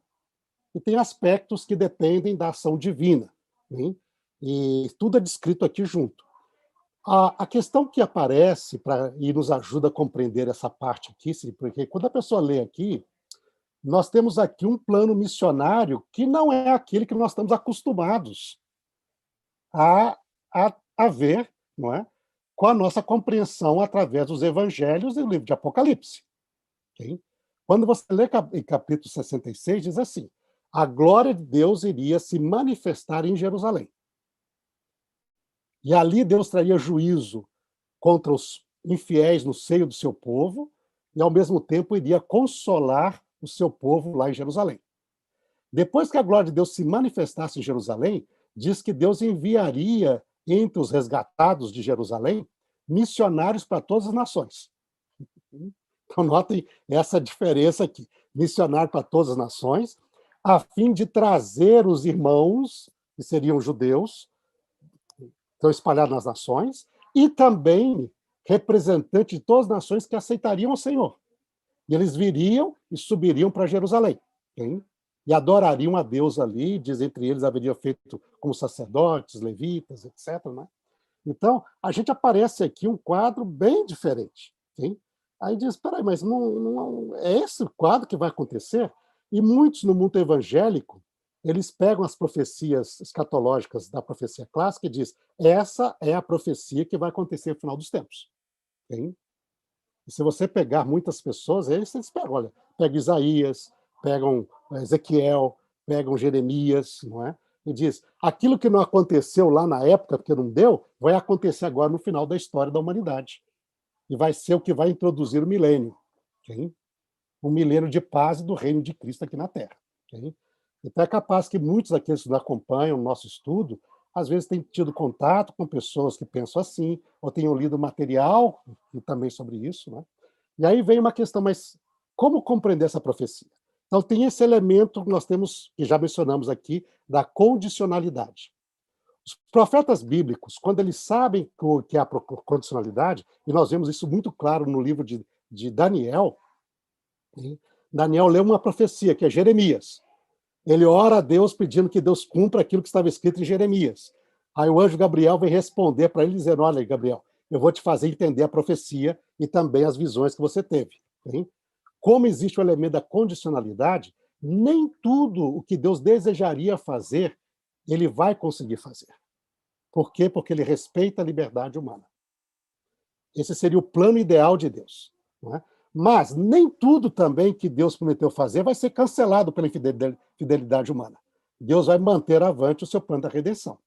[SPEAKER 2] e tem aspectos que dependem da ação divina. Hein? E tudo é descrito aqui junto. A questão que aparece e nos ajuda a compreender essa parte aqui, porque quando a pessoa lê aqui, nós temos aqui um plano missionário que não é aquele que nós estamos acostumados a ver, não é? Com a nossa compreensão através dos evangelhos e do livro de Apocalipse. Okay? Quando você lê em capítulo 66, diz assim, a glória de Deus iria se manifestar em Jerusalém. E ali Deus traria juízo contra os infiéis no seio do seu povo e, ao mesmo tempo, iria consolar o seu povo lá em Jerusalém. Depois que a glória de Deus se manifestasse em Jerusalém, diz que Deus enviaria entre os resgatados de Jerusalém missionários para todas as nações. Então, notem essa diferença aqui. Missionário para todas as nações, a fim de trazer os irmãos, que seriam judeus, estão espalhados nas nações, e também representantes de todas as nações que aceitariam o Senhor. E eles viriam e subiriam para Jerusalém. Okay? E adorariam a Deus ali, diz entre eles haveria feito como sacerdotes, levitas, etc. Né? Então, a gente aparece aqui um quadro bem diferente. Okay? Aí diz, peraí, mas não é esse o quadro que vai acontecer? E muitos no mundo evangélico, eles pegam as profecias escatológicas da profecia clássica e dizem, essa é a profecia que vai acontecer no final dos tempos. Okay? E se você pegar muitas pessoas, eles pegam, olha, pegam Isaías, pegam Ezequiel, pegam Jeremias, não é? E diz, aquilo que não aconteceu lá na época, porque não deu, vai acontecer agora no final da história da humanidade. E vai ser o que vai introduzir o milênio. Okay? Um milênio de paz e do reino de Cristo aqui na Terra. Okay? Então é capaz que muitos daqueles que acompanham o nosso estudo, às vezes têm tido contato com pessoas que pensam assim, ou tenham lido material também sobre isso. Né? E aí vem uma questão, mas como compreender essa profecia? Então tem esse elemento que nós temos, que já mencionamos aqui, da condicionalidade. Os profetas bíblicos, quando eles sabem o que é a condicionalidade, e nós vemos isso muito claro no livro de Daniel, Daniel lê uma profecia, que é Jeremias. Ele ora a Deus pedindo que Deus cumpra aquilo que estava escrito em Jeremias. Aí o anjo Gabriel vem responder para ele, dizendo, olha, Gabriel, eu vou te fazer entender a profecia e também as visões que você teve. Hein? Como existe o elemento da condicionalidade, nem tudo o que Deus desejaria fazer, ele vai conseguir fazer. Por quê? Porque ele respeita a liberdade humana. Esse seria o plano ideal de Deus. Não é? Mas nem tudo também que Deus prometeu fazer vai ser cancelado pela infidelidade humana. Deus vai manter avante o seu plano da redenção.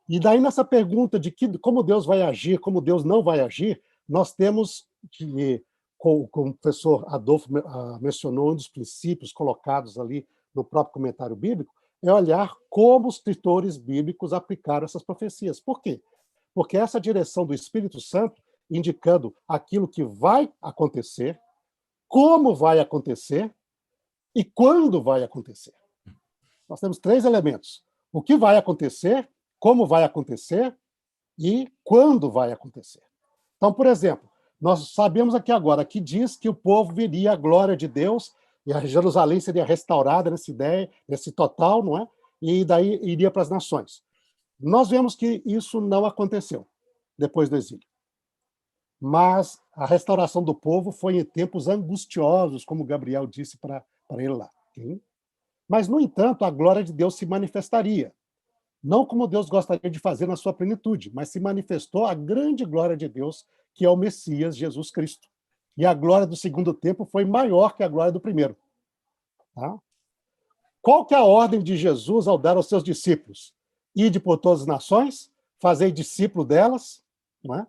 [SPEAKER 2] E daí, nessa pergunta de como Deus vai agir, como Deus não vai agir, nós temos, como o professor Adolfo mencionou, um dos princípios colocados ali no próprio comentário bíblico, é olhar como os escritores bíblicos aplicaram essas profecias. Por quê? Porque essa direção do Espírito Santo, indicando aquilo que vai acontecer, como vai acontecer e quando vai acontecer. Nós temos 3 elementos. O que vai acontecer, como vai acontecer e quando vai acontecer. Então, por exemplo, Nós sabemos aqui agora que diz que o povo veria a glória de Deus e a Jerusalém seria restaurada nessa ideia, nesse total, não é? E daí iria para as nações. Nós vemos que isso não aconteceu depois do exílio. Mas a restauração do povo foi em tempos angustiosos, como Gabriel disse para ele lá. Okay? Mas, no entanto, a glória de Deus se manifestaria. Não como Deus gostaria de fazer na sua plenitude, mas se manifestou a grande glória de Deus, que é o Messias, Jesus Cristo. E a glória do segundo tempo foi maior que a glória do primeiro. Tá? Qual que é a ordem de Jesus ao dar aos seus discípulos? Ide por todas as nações, fazei discípulo delas, não é?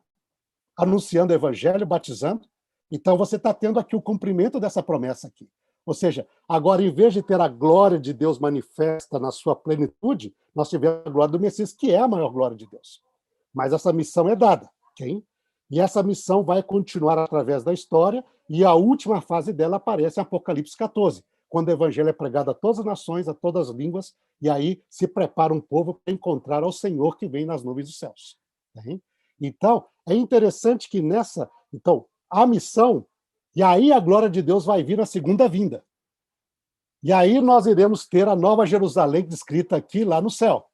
[SPEAKER 2] Anunciando o evangelho, batizando. Então, você está tendo aqui o cumprimento dessa promessa aqui. Ou seja, agora, em vez de ter a glória de Deus manifesta na sua plenitude, nós tivemos a glória do Messias, que é a maior glória de Deus. Mas essa missão é dada. Okay? E essa missão vai continuar através da história, e a última fase dela aparece em Apocalipse 14, quando o evangelho é pregado a todas as nações, a todas as línguas, e aí se prepara um povo para encontrar ao Senhor que vem nas nuvens dos céus. Okay? Então, é interessante que nessa... Então, a missão, e aí a glória de Deus vai vir na segunda vinda. E aí nós iremos ter a Nova Jerusalém descrita aqui, lá no céu.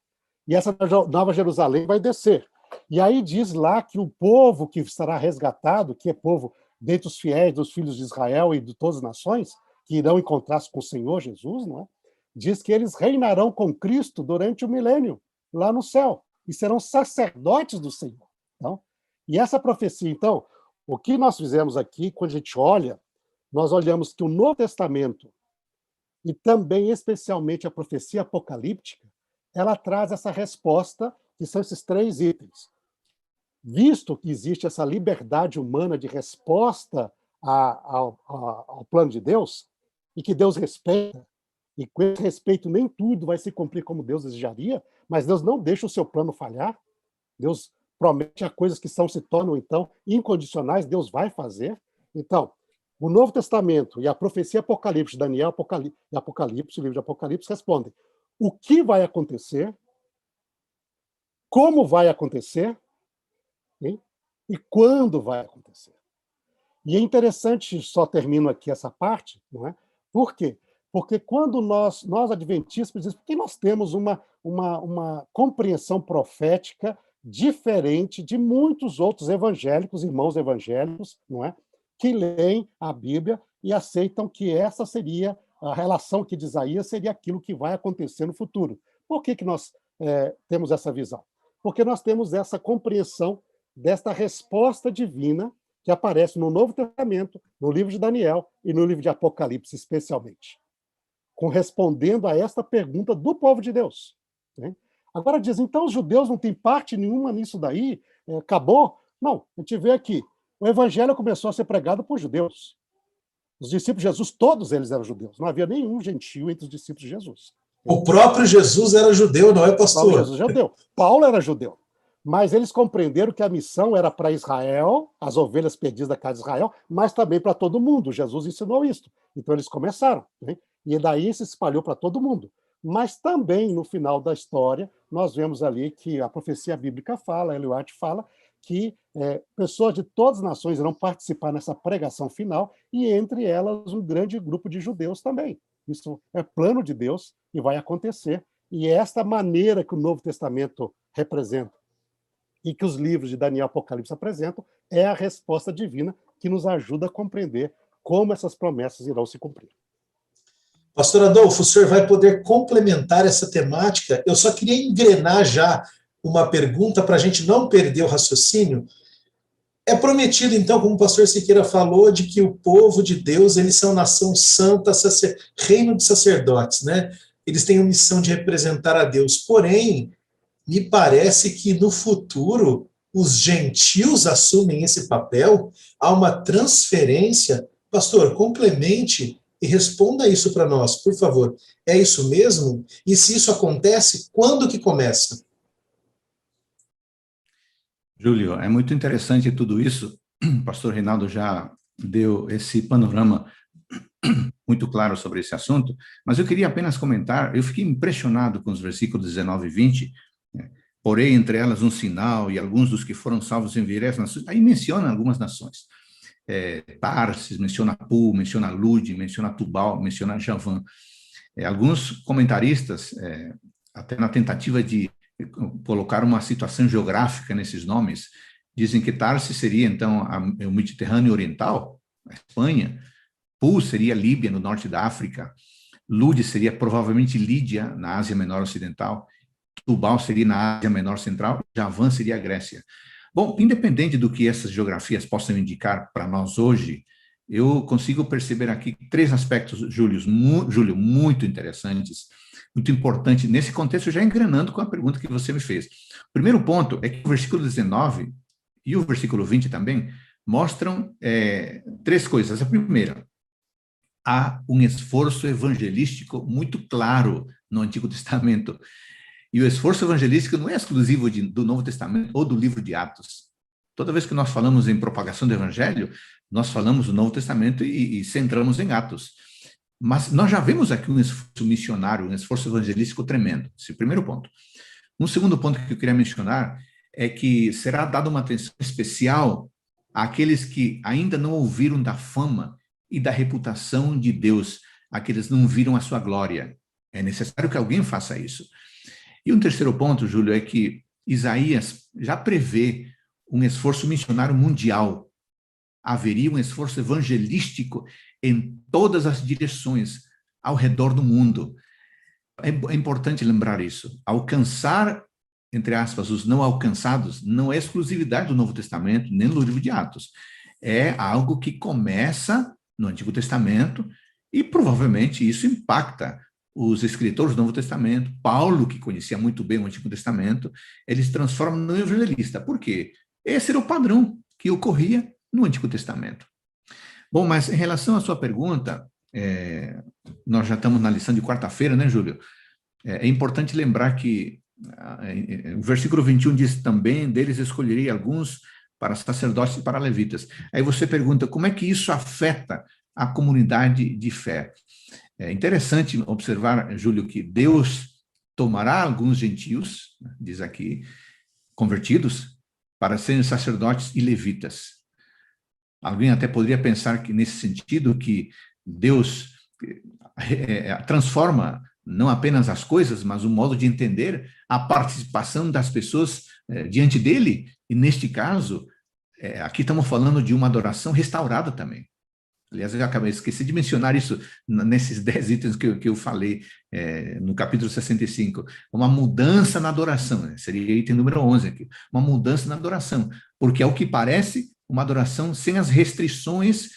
[SPEAKER 2] E essa Nova Jerusalém vai descer. E aí diz lá que o povo que será resgatado, que é povo dentre os fiéis, dos filhos de Israel e de todas as nações, que irão encontrar-se com o Senhor Jesus, não é? Diz que eles reinarão com Cristo durante o milênio, lá no céu, e serão sacerdotes do Senhor. Então, e essa profecia, então, o que nós fizemos aqui, quando a gente olha, nós olhamos que o Novo Testamento, e também especialmente a profecia apocalíptica, ela traz essa resposta, que são esses três itens. Visto que existe essa liberdade humana de resposta ao plano de Deus, e que Deus respeita, e com esse respeito nem tudo vai se cumprir como Deus desejaria, mas Deus não deixa o seu plano falhar, Deus promete a coisas que se tornam, então, incondicionais, Deus vai fazer. Então, o Novo Testamento e a profecia apocalíptica, Daniel e Apocalipse, o livro de Apocalipse, respondem o que vai acontecer, como vai acontecer, hein? E quando vai acontecer. E é interessante, só termino aqui essa parte, não é? Por quê? Porque quando nós adventistas, porque nós temos uma compreensão profética diferente de muitos outros evangélicos, irmãos evangélicos, não é? Que leem a Bíblia e aceitam que essa seria a relação que de Isaías seria aquilo que vai acontecer no futuro. Por que nós temos essa visão? Porque nós temos essa compreensão desta resposta divina que aparece no Novo Testamento, no livro de Daniel e no livro de Apocalipse, especialmente, correspondendo a esta pergunta do povo de Deus. Né? Agora diz, então os judeus não têm parte nenhuma nisso daí? Acabou? Não, a gente vê aqui, o evangelho começou a ser pregado por judeus. Os discípulos de Jesus, todos eles eram judeus. Não havia nenhum gentio entre os discípulos de Jesus.
[SPEAKER 1] O próprio Jesus era judeu, não é, pastor? O próprio
[SPEAKER 2] Jesus era judeu. Paulo era judeu. Mas eles compreenderam que a missão era para Israel, as ovelhas perdidas da casa de Israel, mas também para todo mundo. Jesus ensinou isso. Então eles começaram. Né? E daí se espalhou para todo mundo. Mas também, no final da história, nós vemos ali que a profecia bíblica fala, Ellen White fala, que pessoas de todas as nações irão participar nessa pregação final, e entre elas um grande grupo de judeus também. Isso é plano de Deus e vai acontecer. E é esta maneira que o Novo Testamento representa, e que os livros de Daniel e Apocalipse apresentam, é a resposta divina que nos ajuda a compreender como essas promessas irão se cumprir.
[SPEAKER 1] Pastor Adolfo, o senhor vai poder complementar essa temática? Eu só queria engrenar já uma pergunta para a gente não perder o raciocínio. É prometido, então, como o pastor Siqueira falou, de que o povo de Deus, eles são nação santa, reino de sacerdotes, né? Eles têm a missão de representar a Deus. Porém, me parece que no futuro os gentios assumem esse papel, há uma transferência. Pastor, complemente e responda isso para nós, por favor. É isso mesmo? E se isso acontece, quando que começa?
[SPEAKER 3] Júlio, é muito interessante tudo isso. O pastor Reinaldo já deu esse panorama muito claro sobre esse assunto, mas eu queria apenas comentar, eu fiquei impressionado com os versículos 19 e 20, porém entre elas um sinal, e alguns dos que foram salvos enviarei às nações, aí menciona algumas nações. Tarsis, menciona Pul, menciona Lud, menciona Tubal, menciona Javan. Alguns comentaristas, até na tentativa de colocar uma situação geográfica nesses nomes, dizem que Tarsis seria, então, o Mediterrâneo Oriental, a Espanha. Pul seria a Líbia, no norte da África. Lud seria provavelmente Lídia, na Ásia Menor Ocidental. Tubal seria na Ásia Menor Central. Javan seria a Grécia. Bom, independente do que essas geografias possam indicar para nós hoje, eu consigo perceber aqui 3 aspectos, Júlio, muito interessantes, muito importantes, nesse contexto, já engrenando com a pergunta que você me fez. O primeiro ponto é que o versículo 19 e o versículo 20 também mostram 3 coisas. A primeira, há um esforço evangelístico muito claro no Antigo Testamento. E o esforço evangelístico não é exclusivo do Novo Testamento ou do livro de Atos. Toda vez que nós falamos em propagação do Evangelho, nós falamos do Novo Testamento e centramos em Atos. Mas nós já vemos aqui um esforço missionário, um esforço evangelístico tremendo. Esse é o primeiro ponto. Um segundo ponto que eu queria mencionar é que será dada uma atenção especial àqueles que ainda não ouviram da fama e da reputação de Deus, aqueles que não viram a sua glória. É necessário que alguém faça isso. E um terceiro ponto, Júlio, é que Isaías já prevê um esforço missionário mundial. Haveria um esforço evangelístico em todas as direções ao redor do mundo. É importante lembrar isso. Alcançar, entre aspas, os não alcançados não é exclusividade do Novo Testamento, nem do livro de Atos. É algo que começa no Antigo Testamento e provavelmente isso impacta os escritores do Novo Testamento. Paulo, que conhecia muito bem o Antigo Testamento, eles transformam no evangelista. Por quê? Esse era o padrão que ocorria no Antigo Testamento. Bom, mas em relação à sua pergunta, nós já estamos na lição de quarta-feira, né, Júlio? É importante lembrar que o versículo 21 diz também, deles escolheria alguns para sacerdotes e para levitas. Aí você pergunta, como é que isso afeta a comunidade de fé? É interessante observar, Júlio, que Deus tomará alguns gentios, diz aqui, convertidos, para serem sacerdotes e levitas. Alguém até poderia pensar que, nesse sentido, que Deus transforma não apenas as coisas, mas o modo de entender a participação das pessoas diante dele. E, neste caso, aqui estamos falando de uma adoração restaurada também. Aliás, eu esqueci de mencionar isso nesses 10 itens que eu falei no capítulo 65. Uma mudança na adoração, né? Seria item número 11 aqui. Uma mudança na adoração, porque ao que parece, uma adoração sem as restrições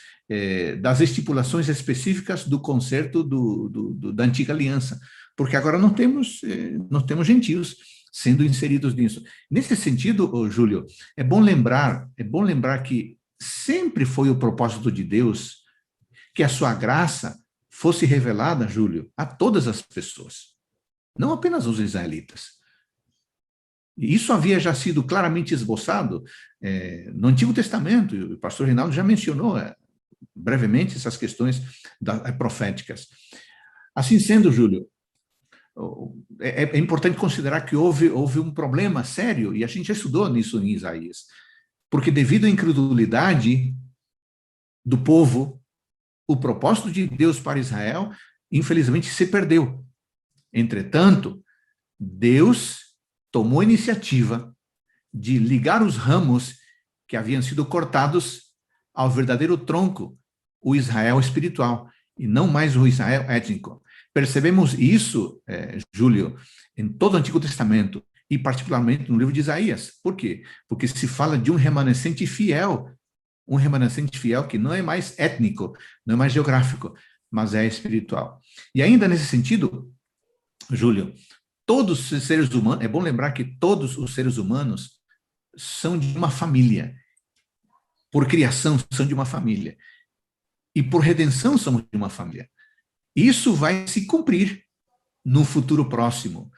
[SPEAKER 3] das estipulações específicas do concerto da antiga aliança. Porque agora não temos gentios sendo inseridos nisso. Nesse sentido, Júlio, é bom lembrar que sempre foi o propósito de Deus que a sua graça fosse revelada, Júlio, a todas as pessoas, não apenas aos israelitas. E isso havia já sido claramente esboçado no Antigo Testamento, e o pastor Reinaldo já mencionou brevemente essas questões proféticas. Assim sendo, Júlio, é importante considerar que houve um problema sério, e a gente já estudou nisso em Isaías, porque devido à incredulidade do povo, o propósito de Deus para Israel, infelizmente, se perdeu. Entretanto, Deus tomou a iniciativa de ligar os ramos que haviam sido cortados ao verdadeiro tronco, o Israel espiritual, e não mais o Israel étnico. Percebemos isso, Júlio, em todo o Antigo Testamento, e particularmente no livro de Isaías. Por quê? Porque se fala de um remanescente fiel que não é mais étnico, não é mais geográfico, mas é espiritual. E ainda nesse sentido, Júlio, todos os seres humanos, é bom lembrar que todos os seres humanos são de uma família. Por criação, são de uma família. E por redenção, somos de uma família. Isso vai se cumprir no futuro próximo.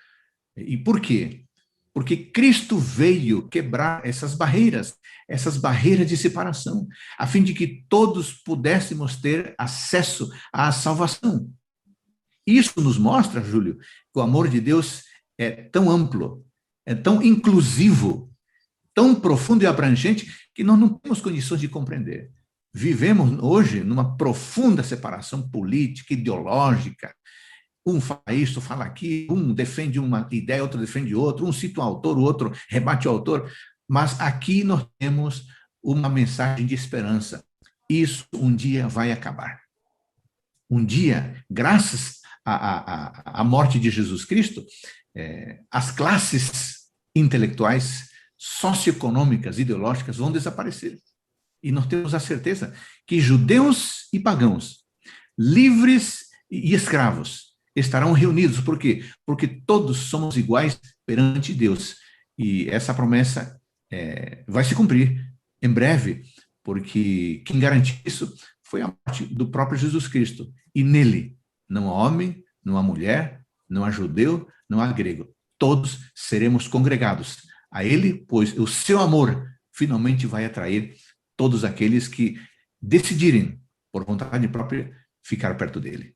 [SPEAKER 3] E por quê? Porque Cristo veio quebrar essas barreiras de separação, a fim de que todos pudéssemos ter acesso à salvação. Isso nos mostra, Júlio, que o amor de Deus é tão amplo, é tão inclusivo, tão profundo e abrangente, que nós não temos condições de compreender. vivemos hoje numa profunda separação política, ideológica. Um fala isso, fala aquilo, um defende uma ideia, outro defende outra, um cita o autor, o outro rebate o autor, mas aqui nós temos uma mensagem de esperança. Isso um dia vai acabar. Um dia, graças à morte de Jesus Cristo, as classes intelectuais, socioeconômicas, ideológicas vão desaparecer. E nós temos a certeza que judeus e pagãos, livres e escravos, estarão reunidos. Por quê? Porque todos somos iguais perante Deus. E essa promessa vai se cumprir em breve, porque quem garantiu isso foi a morte do próprio Jesus Cristo. E nele, não há homem, não há mulher, não há judeu, não há grego. Todos seremos congregados a ele, pois o seu amor finalmente vai atrair todos aqueles que decidirem, por vontade própria, ficar perto dele.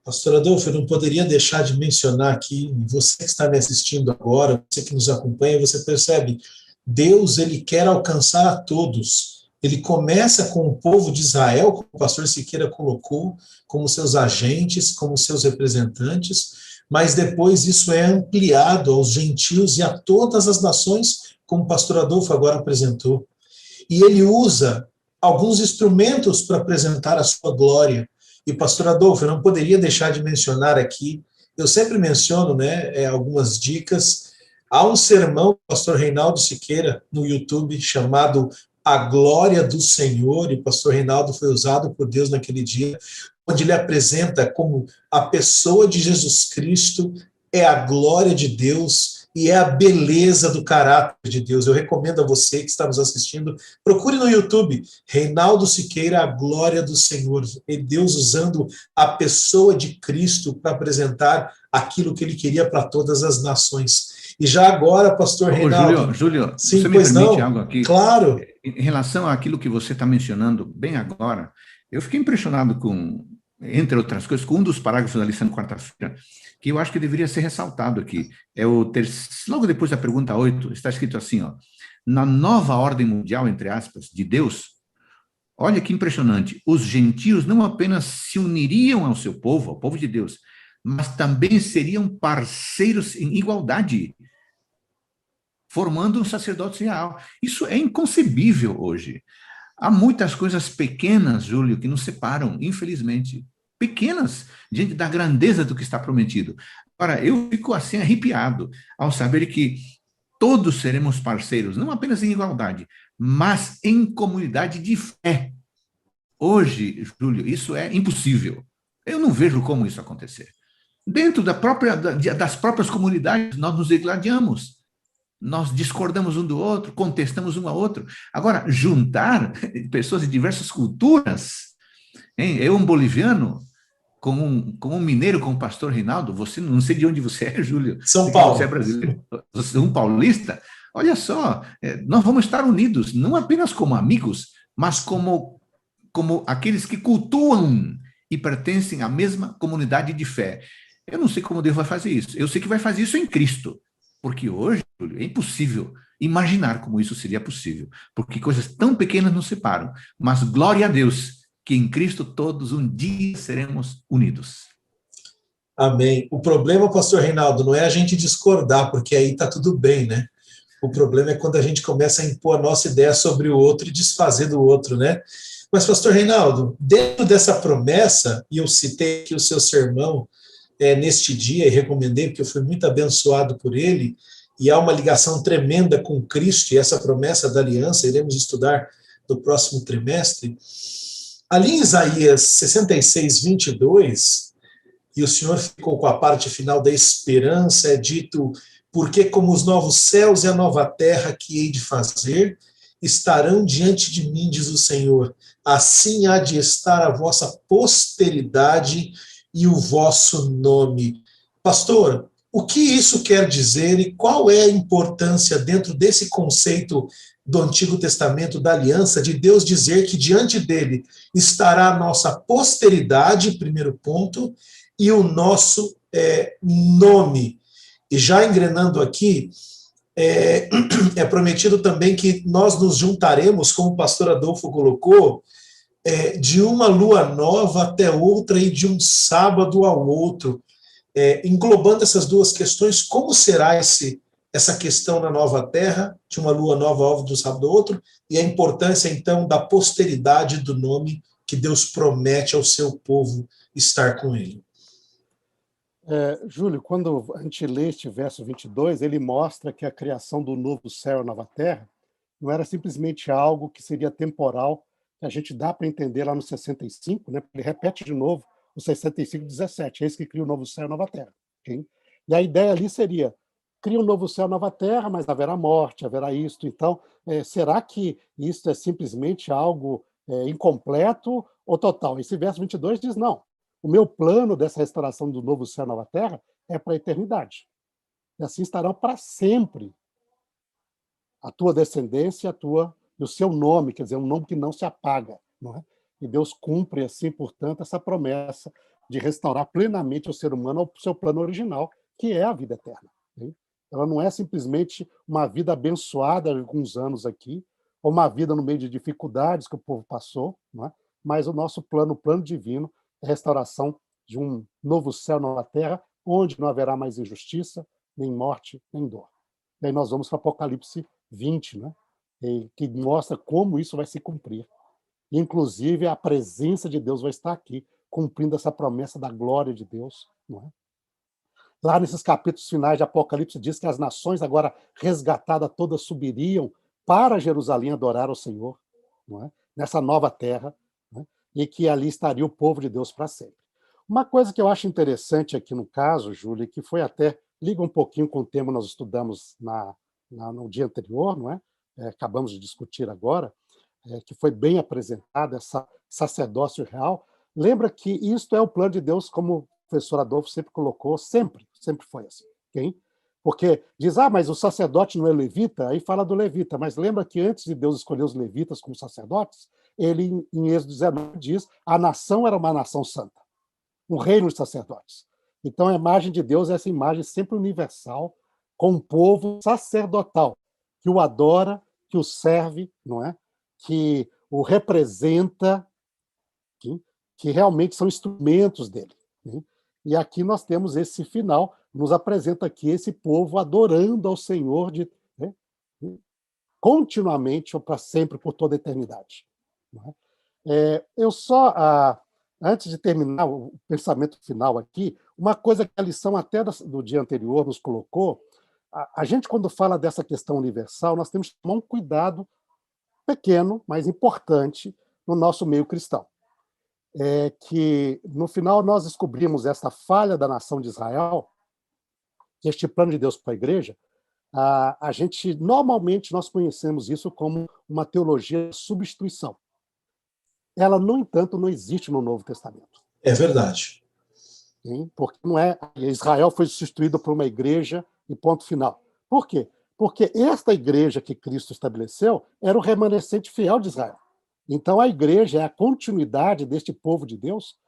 [SPEAKER 1] Pastor Adolfo, eu não poderia deixar de mencionar aqui, você que está me assistindo agora, você que nos acompanha, você percebe, Deus, ele quer alcançar a todos. Ele começa com o povo de Israel, como o pastor Siqueira colocou, como seus agentes, como seus representantes, mas depois isso é ampliado aos gentios e a todas as nações, como o pastor Adolfo agora apresentou. E ele usa alguns instrumentos para apresentar a sua glória. E, pastor Adolfo, eu não poderia deixar de mencionar aqui, eu sempre menciono, né, algumas dicas. Há um sermão do pastor Reinaldo Siqueira no YouTube chamado A Glória do Senhor, e o pastor Reinaldo foi usado por Deus naquele dia, onde ele apresenta como a pessoa de Jesus Cristo é a glória de Deus e é a beleza do caráter de Deus. Eu recomendo a você que está nos assistindo, procure no YouTube, Reinaldo Siqueira, A Glória do Senhor. E Deus usando a pessoa de Cristo para apresentar aquilo que ele queria para todas as nações. E já agora, pastor Reinaldo...
[SPEAKER 3] Júlio,
[SPEAKER 1] sim,
[SPEAKER 3] você me permite algo aqui?
[SPEAKER 1] Claro.
[SPEAKER 3] Em relação àquilo que você está mencionando bem agora, eu fiquei impressionado com, entre outras coisas, com um dos parágrafos da lição de quarta-feira, que eu acho que deveria ser ressaltado aqui. Logo depois da pergunta 8, está escrito assim, ó, na nova ordem mundial, entre aspas, de Deus, olha que impressionante, os gentios não apenas se uniriam ao seu povo, ao povo de Deus, mas também seriam parceiros em igualdade, formando um sacerdócio real. Isso é inconcebível hoje. Há muitas coisas pequenas, Júlio, que nos separam, infelizmente. Pequenas, diante da grandeza do que está prometido. Agora, eu fico assim arrepiado ao saber que todos seremos parceiros, não apenas em igualdade, mas em comunidade de fé. Hoje, Júlio, isso é impossível. Eu não vejo como isso acontecer. Dentro das próprias comunidades, nós nos degladiamos. Nós discordamos um do outro, contestamos um ao outro. Agora, juntar pessoas de diversas culturas, hein? Eu, um boliviano, com um mineiro, com o pastor Reinaldo, você, não sei de onde você é, Júlio.
[SPEAKER 1] São Paulo.
[SPEAKER 3] Você é brasileiro, você é um paulista. Olha só, nós vamos estar unidos, não apenas como amigos, mas como aqueles que cultuam e pertencem à mesma comunidade de fé. Eu não sei como Deus vai fazer isso. Eu sei que vai fazer isso em Cristo. Porque hoje, Júlio, é impossível imaginar como isso seria possível, porque coisas tão pequenas nos separam, mas glória a Deus, que em Cristo todos um dia seremos unidos.
[SPEAKER 1] Amém. O problema, pastor Reinaldo, não é a gente discordar, porque aí está tudo bem, né? O problema é quando a gente começa a impor a nossa ideia sobre o outro e desfazer do outro, né? Mas, pastor Reinaldo, dentro dessa promessa, e eu citei aqui o seu sermão, neste dia, e recomendei, porque eu fui muito abençoado por ele, e há uma ligação tremenda com Cristo, e essa promessa da aliança, iremos estudar no próximo trimestre. Ali em Isaías 66, 22, e o Senhor ficou com a parte final da esperança, é dito, porque como os novos céus e a nova terra que hei de fazer, estarão diante de mim, diz o Senhor, assim há de estar a vossa posteridade e o vosso nome. Pastor, o que isso quer dizer e qual é a importância dentro desse conceito do Antigo Testamento, da aliança, de Deus dizer que diante dele estará a nossa posteridade, primeiro ponto, e o nosso nome. E já engrenando aqui, É, é prometido também que nós nos juntaremos, como o pastor Adolfo colocou, de uma lua nova até outra e de um sábado ao outro. Englobando essas duas questões, como será essa questão na nova terra, de uma lua nova ao de um sábado ao outro, e a importância, então, da posteridade do nome que Deus promete ao seu povo estar com ele.
[SPEAKER 2] Júlio, quando a gente lê este verso 22, ele mostra que a criação do novo céu e nova terra não era simplesmente algo que seria temporal, que a gente dá para entender lá no 65, né? Ele repete de novo o 65:17, é esse que cria o novo céu e nova terra. Okay? E a ideia ali seria, cria um novo céu e nova terra, mas haverá morte, haverá isto. Então, será que isso é simplesmente algo incompleto ou total? Esse verso 22 diz, não, o meu plano dessa restauração do novo céu e nova terra é para a eternidade. E assim estarão para sempre a tua descendência, e o seu nome, quer dizer, um nome que não se apaga. Não é? E Deus cumpre, assim, portanto, essa promessa de restaurar plenamente o ser humano ao seu plano original, que é a vida eterna. Né? Ela não é simplesmente uma vida abençoada há alguns anos aqui, ou uma vida no meio de dificuldades que o povo passou, não é? Mas o nosso plano, o plano divino, é a restauração de um novo céu, nova terra, onde não haverá mais injustiça, nem morte, nem dor. E aí nós vamos para Apocalipse 20, né? Que mostra como isso vai se cumprir. Inclusive, a presença de Deus vai estar aqui, cumprindo essa promessa da glória de Deus. Não é? Lá nesses capítulos finais de Apocalipse, diz que as nações agora resgatadas todas subiriam para Jerusalém adorar ao Senhor, não é? Nessa nova terra, não é? E que ali estaria o povo de Deus para sempre. Uma coisa que eu acho interessante aqui no caso, Júlia, que foi até, liga um pouquinho com o tema que nós estudamos no dia anterior, não é? Acabamos de discutir agora, que foi bem apresentada, essa sacerdócio real. Lembra que isto é o plano de Deus, como o professor Adolfo sempre colocou, sempre foi assim. Okay? Porque diz, mas o sacerdote não é levita, aí fala do levita, mas lembra que antes de Deus escolher os levitas como sacerdotes, ele, em Êxodo 19, diz, a nação era uma nação santa, um reino de sacerdotes. Então a imagem de Deus é essa imagem sempre universal, com um povo sacerdotal, que o adora, que o serve, não é? Que o representa, que realmente são instrumentos dele. Né? E aqui nós temos esse final, nos apresenta aqui esse povo adorando ao Senhor né? Continuamente ou para sempre, por toda a eternidade. Né? Eu só, antes de terminar o pensamento final aqui, uma coisa que a lição até do dia anterior nos colocou, a gente, quando fala dessa questão universal, nós temos que tomar um cuidado pequeno, mas importante, no nosso meio cristão. Que, no final, nós descobrimos essa falha da nação de Israel, que este plano de Deus para a igreja, a gente, normalmente, nós conhecemos isso como uma teologia de substituição. Ela, no entanto, não existe no Novo Testamento.
[SPEAKER 1] É verdade.
[SPEAKER 2] Porque não é, Israel foi substituído por uma igreja e ponto final. Por quê? Porque esta igreja que Cristo estabeleceu era o remanescente fiel de Israel. Então, a igreja é a continuidade deste povo de Deus,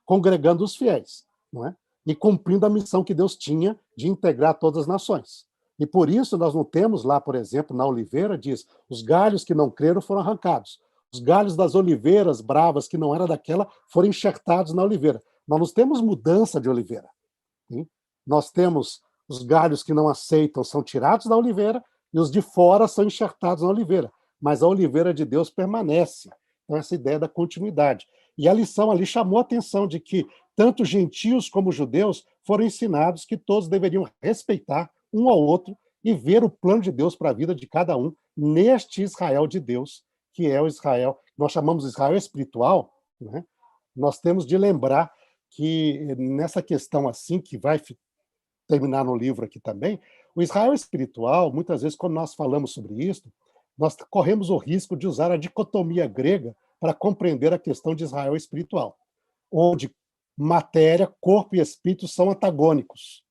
[SPEAKER 2] congregando os fiéis, não é? E cumprindo a missão que Deus tinha de integrar todas as nações. E por isso nós não temos lá, por exemplo, na oliveira, diz, os galhos que não creram foram arrancados. Os galhos das oliveiras bravas, que não era daquela, foram enxertados na oliveira. Nós não temos mudança de oliveira. Hein? Nós temos os galhos que não aceitam, são tirados da oliveira, e os de fora são enxertados na oliveira. Mas a oliveira de Deus permanece. Então, essa ideia da continuidade. E a lição ali chamou a atenção de que tanto gentios como judeus foram ensinados que todos deveriam respeitar um ao outro e ver o plano de Deus para a vida de cada um neste Israel de Deus, que é o Israel, nós chamamos de Israel espiritual, né? Nós temos de lembrar que nessa questão assim, que vai terminar no livro aqui também, o Israel espiritual, muitas vezes, quando nós falamos sobre isso, nós corremos o risco de usar a dicotomia grega para compreender a questão de Israel espiritual, onde matéria, corpo e espírito são antagônicos.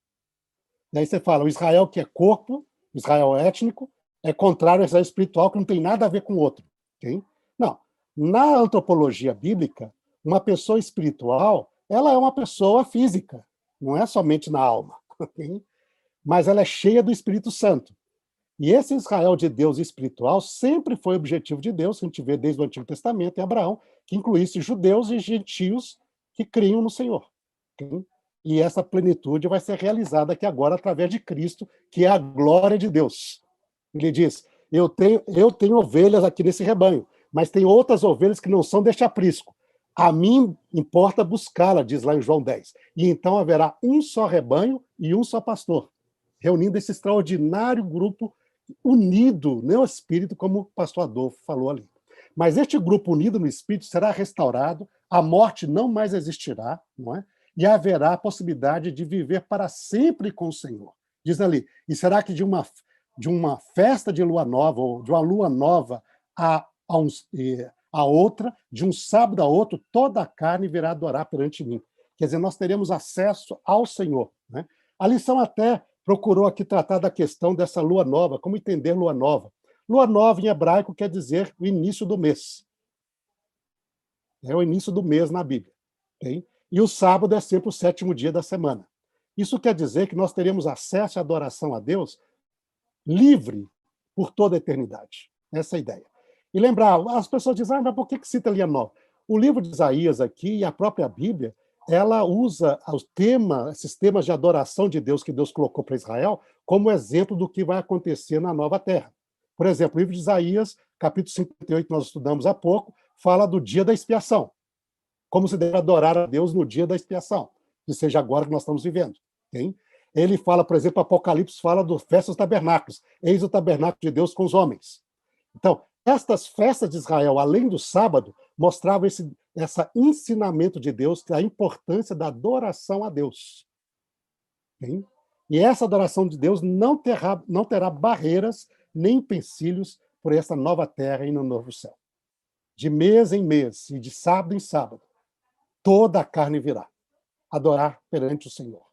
[SPEAKER 2] E aí você fala, o Israel que é corpo, Israel étnico, é contrário ao Israel espiritual, que não tem nada a ver com o outro. Okay? Não. Na antropologia bíblica, uma pessoa espiritual, ela é uma pessoa física, não é somente na alma. Okay? Mas ela é cheia do Espírito Santo. E esse Israel de Deus espiritual sempre foi o objetivo de Deus, que a gente vê desde o Antigo Testamento, em Abraão, que incluísse judeus e gentios que criam no Senhor. E essa plenitude vai ser realizada aqui agora através de Cristo, que é a glória de Deus. Ele diz, eu tenho ovelhas aqui nesse rebanho, mas tem outras ovelhas que não são deste aprisco. A mim importa buscá-la, diz lá em João 10. E então haverá um só rebanho e um só pastor, reunindo esse extraordinário grupo unido no Espírito, como o pastor Adolfo falou ali. Mas este grupo unido no Espírito será restaurado, a morte não mais existirá, não é? E haverá a possibilidade de viver para sempre com o Senhor. Diz ali, e será que de uma festa de lua nova, ou de uma lua nova a outra, de um sábado a outro, toda a carne virá adorar perante mim. Quer dizer, nós teremos acesso ao Senhor, né? A lição até procurou aqui tratar da questão dessa lua nova, como entender lua nova. Lua nova, em hebraico, quer dizer o início do mês. É o início do mês na Bíblia. Okay? E o sábado é sempre o 7º dia da semana. Isso quer dizer que nós teremos acesso à adoração a Deus livre por toda a eternidade. Essa é a ideia. E lembrar, as pessoas dizem, mas por que cita Lua Nova? O livro de Isaías aqui e a própria Bíblia, ela usa esses temas de adoração de Deus que Deus colocou para Israel como exemplo do que vai acontecer na nova terra. Por exemplo, o livro de Isaías, capítulo 58, que nós estudamos há pouco, fala do dia da expiação. Como se deve adorar a Deus no dia da expiação, que seja agora que nós estamos vivendo. Okay? Ele fala, por exemplo, Apocalipse fala do festa dos tabernáculos. Eis o tabernáculo de Deus com os homens. Então, estas festas de Israel, além do sábado, mostravam esse ensinamento de Deus, a importância da adoração a Deus. Okay? E essa adoração de Deus não terá barreiras nem empecilhos por essa nova terra e no novo céu. De mês em mês e de sábado em sábado, toda a carne virá adorar perante o Senhor.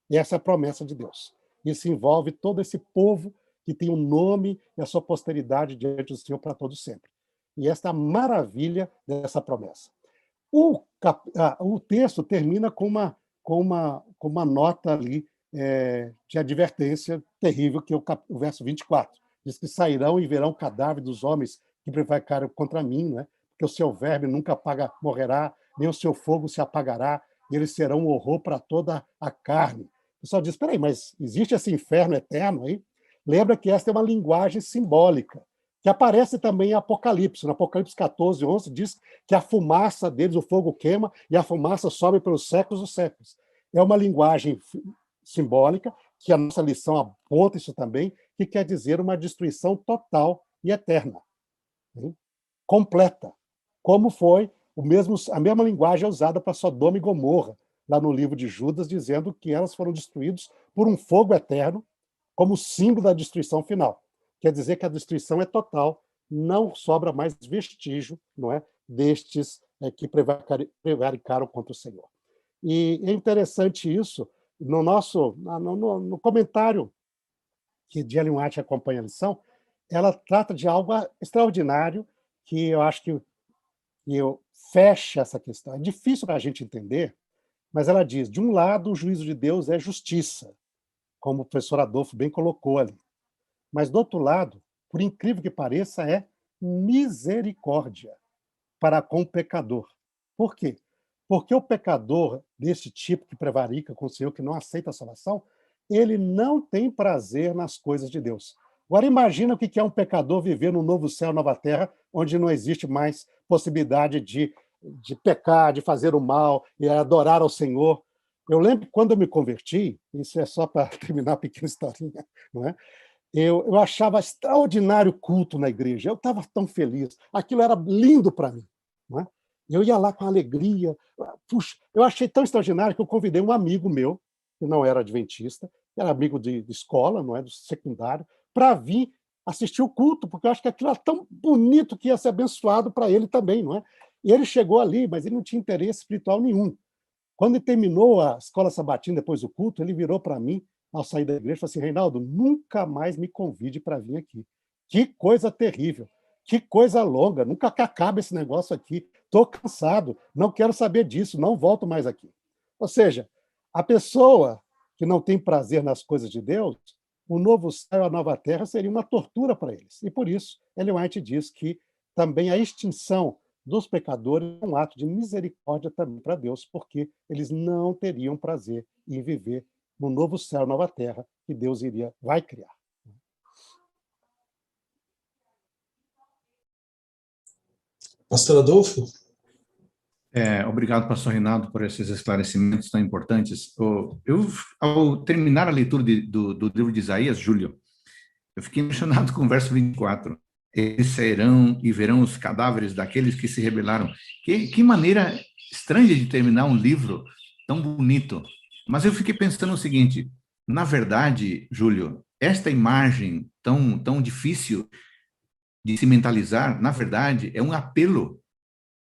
[SPEAKER 2] E essa é a promessa de Deus. Isso envolve todo esse povo que tem um nome e a sua posteridade diante do Senhor para todo sempre. E esta é a maravilha dessa promessa. O texto termina com uma nota ali de advertência terrível, que é o verso 24. Diz que sairão e verão o cadáver dos homens que prevaricaram contra mim, né? Porque o seu verme nunca morrerá, nem o seu fogo se apagará, e eles serão um horror para toda a carne. O pessoal diz, espera aí, mas existe esse inferno eterno aí? Lembra que essa é uma linguagem simbólica, que aparece também em Apocalipse. No Apocalipse 14, 11, diz que a fumaça deles, o fogo queima, e a fumaça sobe pelos séculos dos séculos. É uma linguagem simbólica, que a nossa lição aponta isso também, que quer dizer uma destruição total e eterna. Completa. Como foi a mesma linguagem usada para Sodoma e Gomorra, lá no livro de Judas, dizendo que elas foram destruídas por um fogo eterno, como símbolo da destruição final. Quer dizer que a destruição é total, não sobra mais vestígio, não é, destes que prevaricaram contra o Senhor. E é interessante isso, no comentário que de Ellen White acompanha a lição, ela trata de algo extraordinário que eu acho que fecha essa questão. É difícil para a gente entender, mas ela diz, de um lado, o juízo de Deus é justiça, como o professor Adolfo bem colocou ali. Mas, do outro lado, por incrível que pareça, é misericórdia para com o pecador. Por quê? Porque o pecador desse tipo que prevarica com o Senhor, que não aceita a salvação, ele não tem prazer nas coisas de Deus. Agora, imagina o que é um pecador viver num novo céu, nova terra, onde não existe mais possibilidade de pecar, de fazer o mal e adorar ao Senhor. Eu lembro que quando eu me converti, isso é só para terminar a pequena historinha, não é? Eu achava extraordinário culto na igreja, eu estava tão feliz, aquilo era lindo para mim. Não é? Eu ia lá com alegria, puxa, eu achei tão extraordinário que eu convidei um amigo meu, que não era adventista, era amigo de escola, não é, do secundário, para vir assistir o culto, porque eu acho que aquilo era tão bonito que ia ser abençoado para ele também, não é? E ele chegou ali, mas ele não tinha interesse espiritual nenhum. Quando ele terminou a escola sabatina, depois do culto, ele virou para mim, ao sair da igreja, e falou assim, Reinaldo, nunca mais me convide para vir aqui. Que coisa terrível, que coisa longa, nunca acaba esse negócio aqui. Estou cansado, não quero saber disso, não volto mais aqui. Ou seja, a pessoa que não tem prazer nas coisas de Deus, o novo céu e a nova terra seria uma tortura para eles. E por isso, Ellen White diz que também a extinção dos pecadores é um ato de misericórdia também para Deus, porque eles não teriam prazer em viver no novo céu e nova terra que Deus vai criar.
[SPEAKER 1] Pastor Adolfo?
[SPEAKER 3] Obrigado, pastor Reinaldo, por esses esclarecimentos tão importantes. Ao terminar a leitura do livro de Isaías, Júlio, eu fiquei emocionado com o verso 24. Eles sairão e verão os cadáveres daqueles que se rebelaram. Que maneira estranha de terminar um livro tão bonito. Mas eu fiquei pensando o seguinte, na verdade, Júlio, esta imagem tão difícil de se mentalizar, na verdade, é um apelo.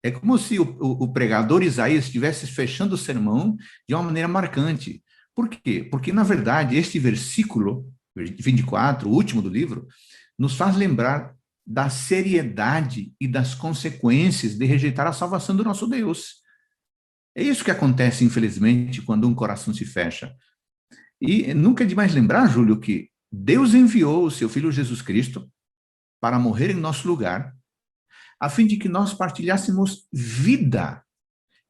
[SPEAKER 3] É como se o pregador Isaías estivesse fechando o sermão de uma maneira marcante. Por quê? Porque, na verdade, este versículo 24, o último do livro, nos faz lembrar da seriedade e das consequências de rejeitar a salvação do nosso Deus. É isso que acontece, infelizmente, quando um coração se fecha. E nunca é demais lembrar, Júlio, que Deus enviou o seu Filho Jesus Cristo para morrer em nosso lugar, a fim de que nós partilhássemos vida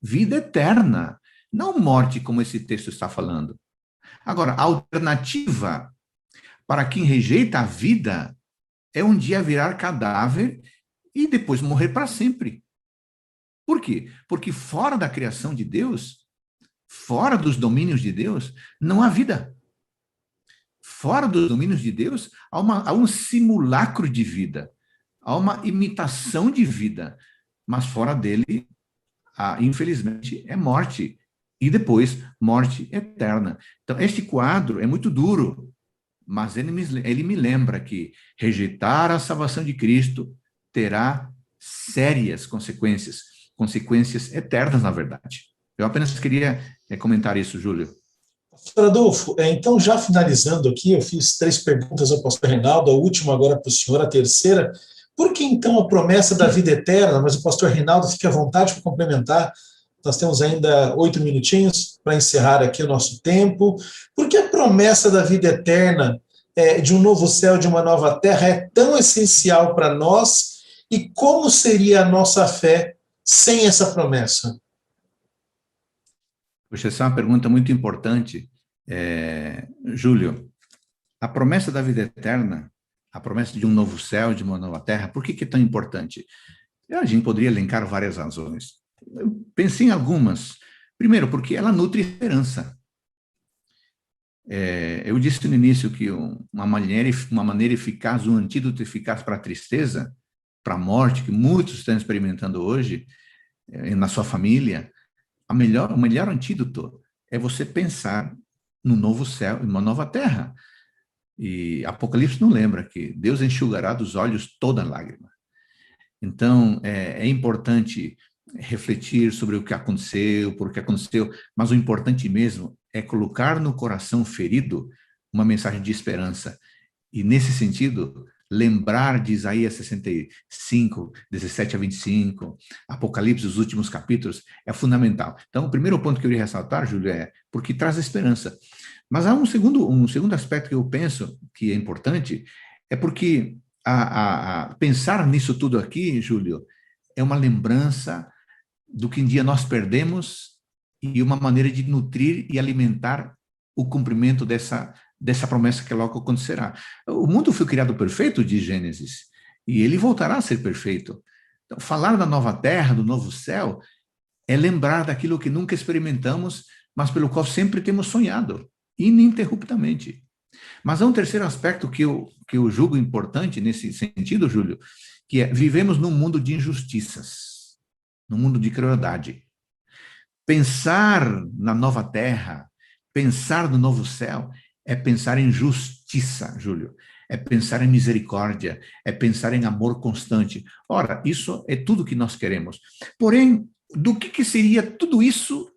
[SPEAKER 3] eterna, não morte, como esse texto está falando. Agora, a alternativa para quem rejeita a vida é um dia virar cadáver e depois morrer para sempre. Por quê? Porque fora da criação de Deus, fora dos domínios de Deus, não há vida. Fora dos domínios de Deus, há um simulacro de vida, há uma imitação de vida, mas fora dele, infelizmente, é morte, e depois morte eterna. Então, este quadro é muito duro, mas ele me lembra que rejeitar a salvação de Cristo terá sérias consequências eternas, na verdade. Eu apenas queria comentar isso, Júlio.
[SPEAKER 1] Pastor Adolfo, então já finalizando aqui, eu fiz 3 perguntas ao pastor Reinaldo, a última agora para o senhor, a terceira. Por que então a promessa da vida eterna, mas o pastor Reinaldo fique à vontade para complementar, nós temos ainda 8 minutinhos para encerrar aqui o nosso tempo. Por que a promessa da vida eterna, de um novo céu, de uma nova terra, é tão essencial para nós? E como seria a nossa fé sem essa promessa?
[SPEAKER 3] Poxa, essa é uma pergunta muito importante, Júlio. A promessa da vida eterna, a promessa de um novo céu, de uma nova terra, por que é tão importante? A gente poderia elencar várias razões. Eu pensei em algumas. Primeiro, porque ela nutre esperança. Eu disse no início que uma maneira eficaz, um antídoto eficaz para a tristeza, para a morte, que muitos estão experimentando hoje, na sua família, o melhor antídoto é você pensar no novo céu e uma nova terra. E Apocalipse não lembra que Deus enxugará dos olhos toda lágrima. Então, é importante refletir sobre o que aconteceu, por que aconteceu, mas o importante mesmo é colocar no coração ferido uma mensagem de esperança. E, nesse sentido, lembrar de Isaías 65, 17 a 25, Apocalipse, os últimos capítulos, é fundamental. Então, o primeiro ponto que eu queria ressaltar, Júlio, é porque traz esperança. Mas há um segundo aspecto que eu penso que é importante, é porque pensar nisso tudo aqui, Júlio, é uma lembrança do que um dia nós perdemos e uma maneira de nutrir e alimentar o cumprimento dessa promessa que logo acontecerá. O mundo foi criado perfeito, diz Gênesis, e ele voltará a ser perfeito. Então, falar da nova terra, do novo céu, é lembrar daquilo que nunca experimentamos, mas pelo qual sempre temos sonhado, ininterruptamente. Mas há um terceiro aspecto que eu julgo importante nesse sentido, Júlio, que é: vivemos num mundo de injustiças, num mundo de crueldade. Pensar na nova terra, pensar no novo céu, é pensar em justiça, Júlio. É pensar em misericórdia, é pensar em amor constante. Ora, isso é tudo que nós queremos. Porém, do que seria tudo isso?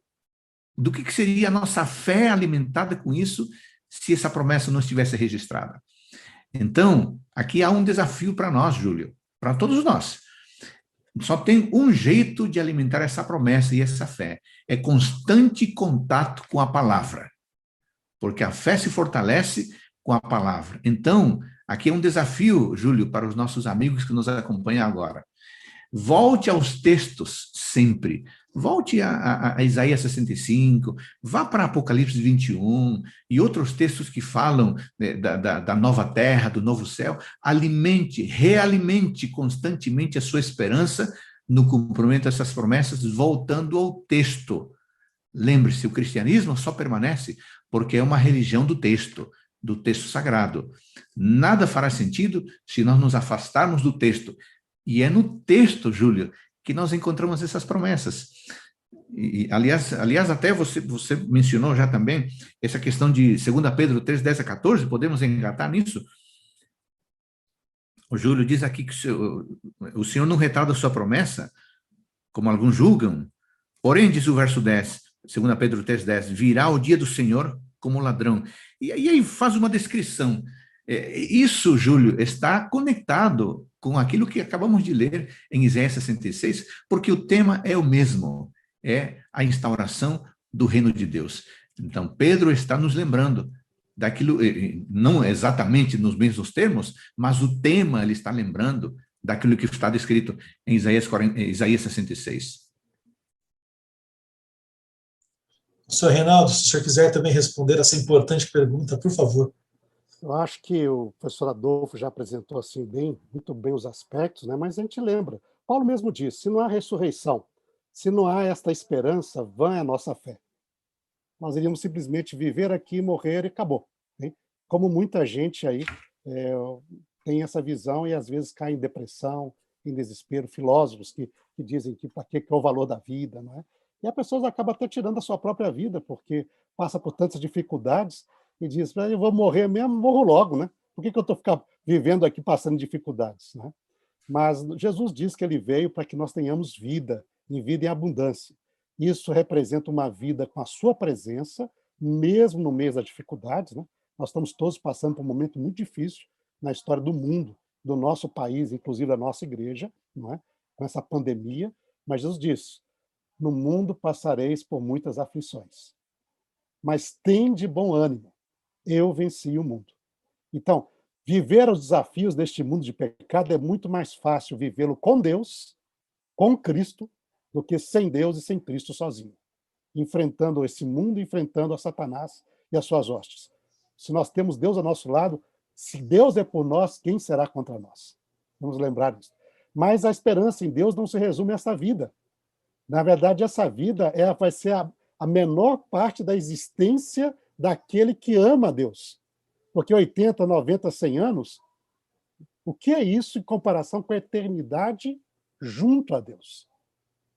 [SPEAKER 3] Do que seria a nossa fé alimentada com isso se essa promessa não estivesse registrada? Então, aqui há um desafio para nós, Júlio, para todos nós. Só tem um jeito de alimentar essa promessa e essa fé: é constante contato com a palavra. Porque a fé se fortalece com a palavra. Então, aqui é um desafio, Júlio, para os nossos amigos que nos acompanham agora. Volte aos textos sempre. Volte a Isaías 65, vá para Apocalipse 21 e outros textos que falam, né, da nova terra, do novo céu. Alimente, realimente constantemente a sua esperança no cumprimento dessas promessas, voltando ao texto. Lembre-se, o cristianismo só permanece porque é uma religião do texto sagrado. Nada fará sentido se nós nos afastarmos do texto. E é no texto, Júlio, que nós encontramos essas promessas. E, aliás, até você mencionou já também essa questão de 2 Pedro 3, 10 a 14, podemos engatar nisso? O Júlio diz aqui que o Senhor não retarda a sua promessa, como alguns julgam. Porém, diz o verso 10, 2 Pedro 3, 10, virá o dia do Senhor como ladrão. E aí faz uma descrição. Isso, Júlio, está conectado com aquilo que acabamos de ler em Isaías 66, porque o tema é o mesmo, é a instauração do reino de Deus. Então, Pedro está nos lembrando daquilo, não exatamente nos mesmos termos, mas o tema ele está lembrando daquilo que está descrito em Isaías 66.
[SPEAKER 1] Senhor Reinaldo, se o senhor quiser também responder essa importante pergunta, por favor.
[SPEAKER 2] Eu acho que o professor Adolfo já apresentou assim muito bem os aspectos, né? Mas a gente lembra, Paulo mesmo disse, se não há ressurreição, se não há esta esperança, vã é a nossa fé. Nós iríamos simplesmente viver aqui, morrer e acabou. Hein? Como muita gente aí tem essa visão e às vezes cai em depressão, em desespero, filósofos que dizem que para que é o valor da vida, não é? E a pessoa acaba até tirando a sua própria vida, porque passa por tantas dificuldades e diz, eu vou morrer mesmo, morro logo, né? Por que eu estou vivendo aqui passando dificuldades, né? Mas Jesus diz que ele veio para que nós tenhamos vida, e vida em abundância. Isso representa uma vida com a sua presença, mesmo no meio das dificuldades, né? Nós estamos todos passando por um momento muito difícil na história do mundo, do nosso país, inclusive da nossa igreja, não é? Com essa pandemia. Mas Jesus disse, no mundo passareis por muitas aflições, mas tende bom ânimo, eu venci o mundo. Então, viver os desafios deste mundo de pecado é muito mais fácil vivê-lo com Deus, com Cristo, do que sem Deus e sem Cristo sozinho, enfrentando esse mundo, enfrentando a Satanás e as suas hostes. Se nós temos Deus ao nosso lado, se Deus é por nós, quem será contra nós? Vamos lembrar disso. Mas a esperança em Deus não se resume a essa vida. Na verdade, essa vida vai ser a menor parte da existência daquele que ama a Deus. Porque 80, 90, 100 anos, o que é isso em comparação com a eternidade junto a Deus?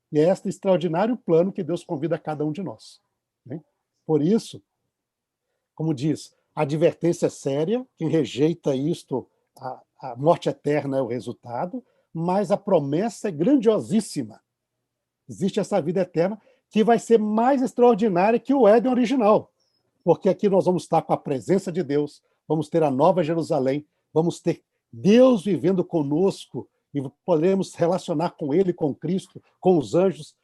[SPEAKER 2] E é este extraordinário plano que Deus convida a cada um de nós. Né? Por isso, como diz, a advertência é séria, quem rejeita isto, a morte eterna é o resultado, mas a promessa é grandiosíssima. Existe essa vida eterna que vai ser mais extraordinária que o Éden original, porque aqui nós vamos estar com a presença de Deus, vamos ter a Nova Jerusalém, vamos ter Deus vivendo conosco e podemos relacionar com Ele, com Cristo, com os anjos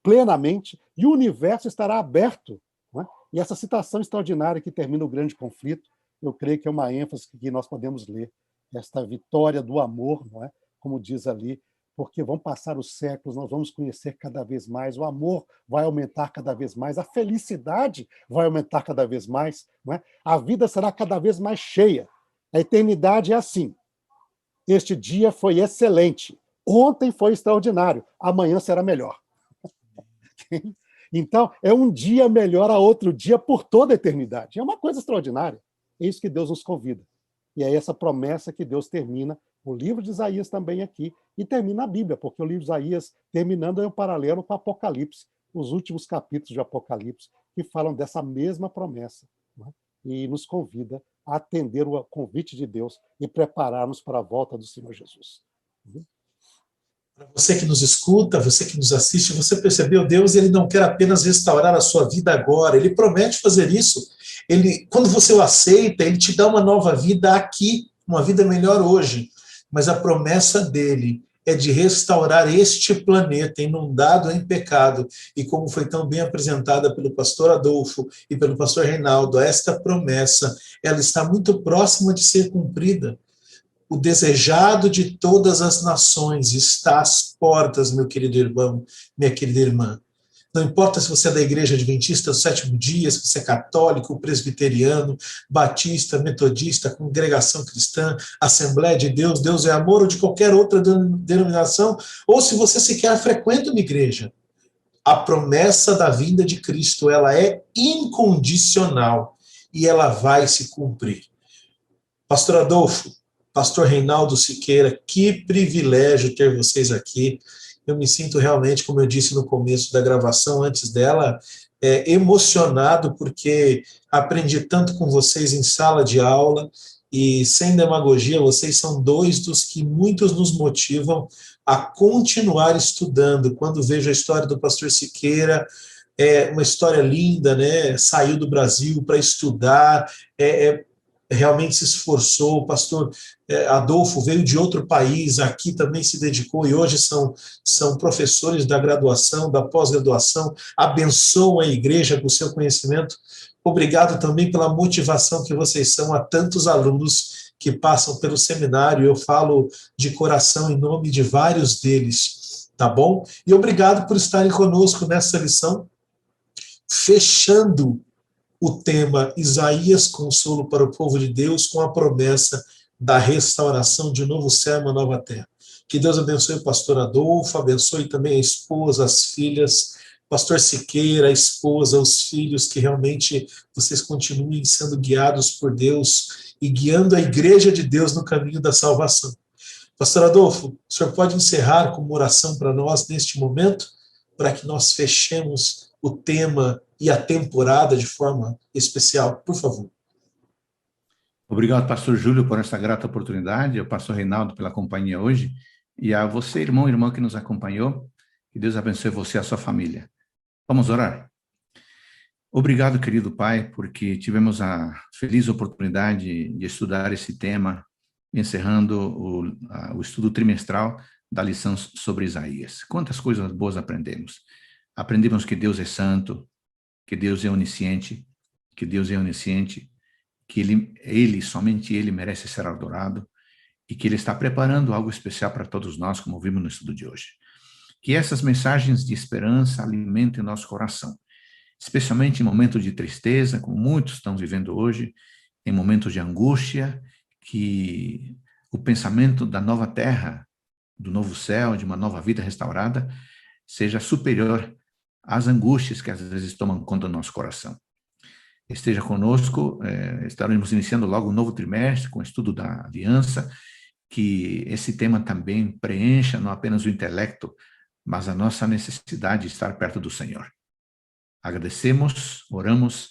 [SPEAKER 2] plenamente, e o universo estará aberto. Não é? E essa citação extraordinária que termina o grande conflito, eu creio que é uma ênfase que nós podemos ler, esta vitória do amor, não é? Como diz ali, porque vão passar os séculos, nós vamos conhecer cada vez mais, o amor vai aumentar cada vez mais, a felicidade vai aumentar cada vez mais, não é? A vida será cada vez mais cheia. A eternidade é assim. Este dia foi excelente, ontem foi extraordinário, amanhã será melhor. Então, é um dia melhor a outro dia por toda a eternidade. É uma coisa extraordinária. É isso que Deus nos convida. E é essa promessa que Deus termina o livro de Isaías também aqui, e termina a Bíblia, porque o livro de Isaías, terminando, é um paralelo com o Apocalipse, os últimos capítulos de Apocalipse, que falam dessa mesma promessa, né? E nos convida a atender o convite de Deus e prepararmos para a volta do Senhor Jesus.
[SPEAKER 1] Para você que nos escuta, você que nos assiste, você percebeu, Deus ele não quer apenas restaurar a sua vida agora, ele promete fazer isso. Quando você o aceita, ele te dá uma nova vida aqui, uma vida melhor hoje. Mas a promessa dele é de restaurar este planeta inundado em pecado. E como foi tão bem apresentada pelo pastor Adolfo e pelo pastor Reinaldo, esta promessa, ela está muito próxima de ser cumprida. O desejado de todas as nações está às portas, meu querido irmão, minha querida irmã. Não importa se você é da Igreja Adventista do Sétimo Dia, se você é católico, presbiteriano, batista, metodista, congregação cristã, Assembleia de Deus, Deus é amor, ou de qualquer outra denominação, ou se você sequer frequenta uma igreja. A promessa da vinda de Cristo, ela é incondicional e ela vai se cumprir. Pastor Adolfo, pastor Reinaldo Siqueira, que privilégio ter vocês aqui. Eu me sinto realmente, como eu disse no começo da gravação, antes dela, emocionado, porque aprendi tanto com vocês em sala de aula, e sem demagogia, vocês são dois dos que muitos nos motivam a continuar estudando. Quando vejo a história do pastor Siqueira, é uma história linda, né? Saiu do Brasil para estudar, realmente se esforçou. O pastor Adolfo veio de outro país, aqui também se dedicou, e hoje são professores da graduação, da pós-graduação, abençoam a igreja com o seu conhecimento. Obrigado também pela motivação que vocês são a tantos alunos que passam pelo seminário. Eu falo de coração em nome de vários deles, tá bom? E obrigado por estarem conosco nessa lição, fechando o tema Isaías, consolo para o povo de Deus, com a promessa da restauração de um novo céu e uma nova terra. Que Deus abençoe o pastor Adolfo, abençoe também a esposa, as filhas, pastor Siqueira, a esposa, os filhos, que realmente vocês continuem sendo guiados por Deus e guiando a igreja de Deus no caminho da salvação. Pastor Adolfo, o senhor pode encerrar com uma oração para nós neste momento, para que nós fechemos o tema e a temporada de forma especial, por favor.
[SPEAKER 3] Obrigado, pastor Júlio, por essa grata oportunidade, ao pastor Reinaldo pela companhia hoje, e a você, irmão e irmã que nos acompanhou, que Deus abençoe você e a sua família. Vamos orar? Obrigado, querido Pai, porque tivemos a feliz oportunidade de estudar esse tema, encerrando o estudo trimestral da lição sobre Isaías. Quantas coisas boas aprendemos. Aprendemos que Deus é santo, que Deus é onisciente, que somente Ele merece ser adorado e que Ele está preparando algo especial para todos nós, como vimos no estudo de hoje. Que essas mensagens de esperança alimentem nosso coração, especialmente em momentos de tristeza, como muitos estão vivendo hoje, em momentos de angústia, que o pensamento da nova terra, do novo céu, de uma nova vida restaurada, seja superior às angústias que às vezes tomam conta do nosso coração. Esteja conosco, estaremos iniciando logo um novo trimestre com o estudo da aliança, que esse tema também preencha não apenas o intelecto, mas a nossa necessidade de estar perto do Senhor. Agradecemos, oramos,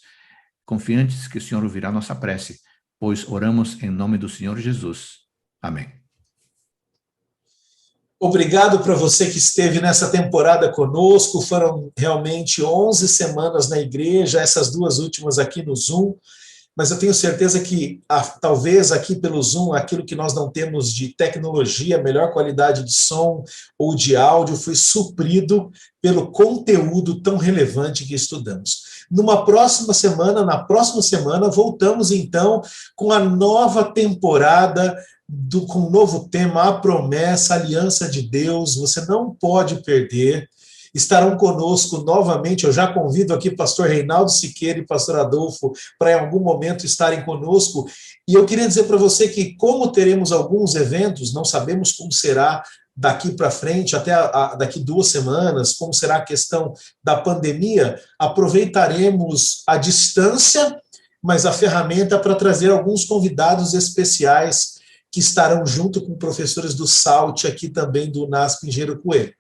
[SPEAKER 3] confiantes que o Senhor ouvirá nossa prece, pois oramos em nome do Senhor Jesus. Amém.
[SPEAKER 1] Obrigado para você que esteve nessa temporada conosco. Foram realmente 11 semanas na igreja, essas duas últimas aqui no Zoom, mas eu tenho certeza que talvez aqui pelo Zoom, aquilo que nós não temos de tecnologia, melhor qualidade de som ou de áudio, foi suprido pelo conteúdo tão relevante que estudamos. Na próxima semana, voltamos então com a nova temporada, com um novo tema, a promessa, a aliança de Deus. Você não pode perder. Estarão conosco novamente. Eu já convido aqui pastor Reinaldo Siqueira e pastor Adolfo para em algum momento estarem conosco. E eu queria dizer para você que, como teremos alguns eventos, não sabemos como será daqui para frente, até daqui 2 semanas, como será a questão da pandemia, aproveitaremos a distância, mas a ferramenta para trazer alguns convidados especiais que estarão junto com professores do SALT, aqui também do NASP Engenheiro Coelho.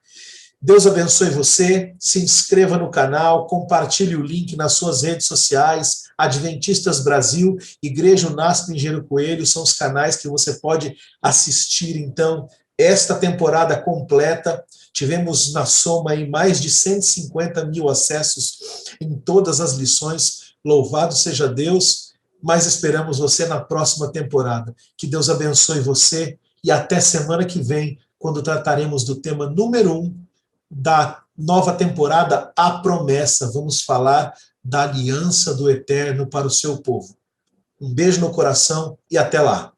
[SPEAKER 1] Deus abençoe você, se inscreva no canal, compartilhe o link nas suas redes sociais. Adventistas Brasil, Igreja NASP Engenheiro Coelho, são os canais que você pode assistir, então, esta temporada completa. Tivemos na soma aí mais de 150 mil acessos em todas as lições. Louvado seja Deus, mas esperamos você na próxima temporada. Que Deus abençoe você e até semana que vem quando trataremos do tema número 1 da nova temporada, A Promessa. Vamos falar da aliança do Eterno para o seu povo. Um beijo no coração e até lá.